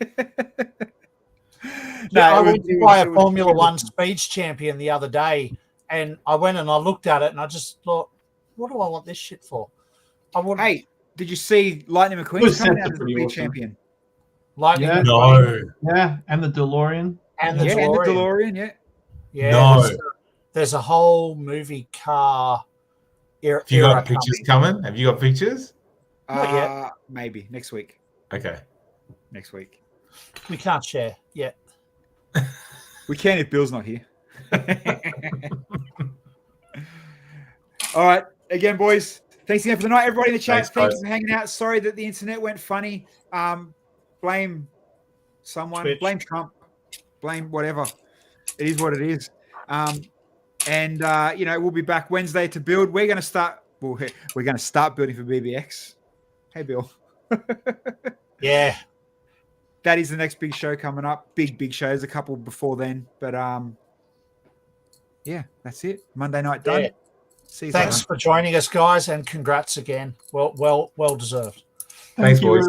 [SPEAKER 3] I went to buy a
[SPEAKER 2] was
[SPEAKER 3] Formula
[SPEAKER 2] good.
[SPEAKER 3] One speeds champion the other day, and I went and I looked at it, and I just thought, what do I want this shit for?
[SPEAKER 2] Hey, did you see Lightning
[SPEAKER 4] Those
[SPEAKER 2] McQueen's coming
[SPEAKER 4] sets
[SPEAKER 2] out
[SPEAKER 4] are
[SPEAKER 2] as the
[SPEAKER 4] pretty
[SPEAKER 2] big
[SPEAKER 4] awesome.
[SPEAKER 2] champion?
[SPEAKER 3] Lightning
[SPEAKER 4] Yeah.
[SPEAKER 3] McQueen
[SPEAKER 1] No.
[SPEAKER 4] And the DeLorean.
[SPEAKER 3] and the
[SPEAKER 2] Yeah, and the
[SPEAKER 3] DeLorean.
[SPEAKER 2] DeLorean, yeah.
[SPEAKER 3] Yeah,
[SPEAKER 1] No.
[SPEAKER 3] there's a whole movie car era.
[SPEAKER 1] Have you got
[SPEAKER 3] era
[SPEAKER 1] pictures coming? Have you got pictures?
[SPEAKER 3] Not yet.
[SPEAKER 2] Maybe next week.
[SPEAKER 1] Okay.
[SPEAKER 2] Next week.
[SPEAKER 3] We can't share yet.
[SPEAKER 2] We can if Bill's not here. All right. Again, boys. Thanks again for the night. Everybody in the chat,
[SPEAKER 1] Thanks,
[SPEAKER 2] thank
[SPEAKER 1] guys.
[SPEAKER 2] you for hanging out. Sorry that the internet went funny. Blame someone.
[SPEAKER 3] Twitch.
[SPEAKER 2] Blame Trump. Blame whatever. It is what it is. We'll be back Wednesday to build. We're going to start. Well, we're going to start building for BBX. Hey, Bill.
[SPEAKER 3] Yeah.
[SPEAKER 2] That is the next big show coming up. Big shows. A couple before then, but yeah, that's it. Monday night done.
[SPEAKER 3] Yeah.
[SPEAKER 2] See you
[SPEAKER 3] Thanks
[SPEAKER 2] later.
[SPEAKER 3] for joining us, guys, and congrats again. Well deserved.
[SPEAKER 1] Thanks,
[SPEAKER 4] you
[SPEAKER 1] boys.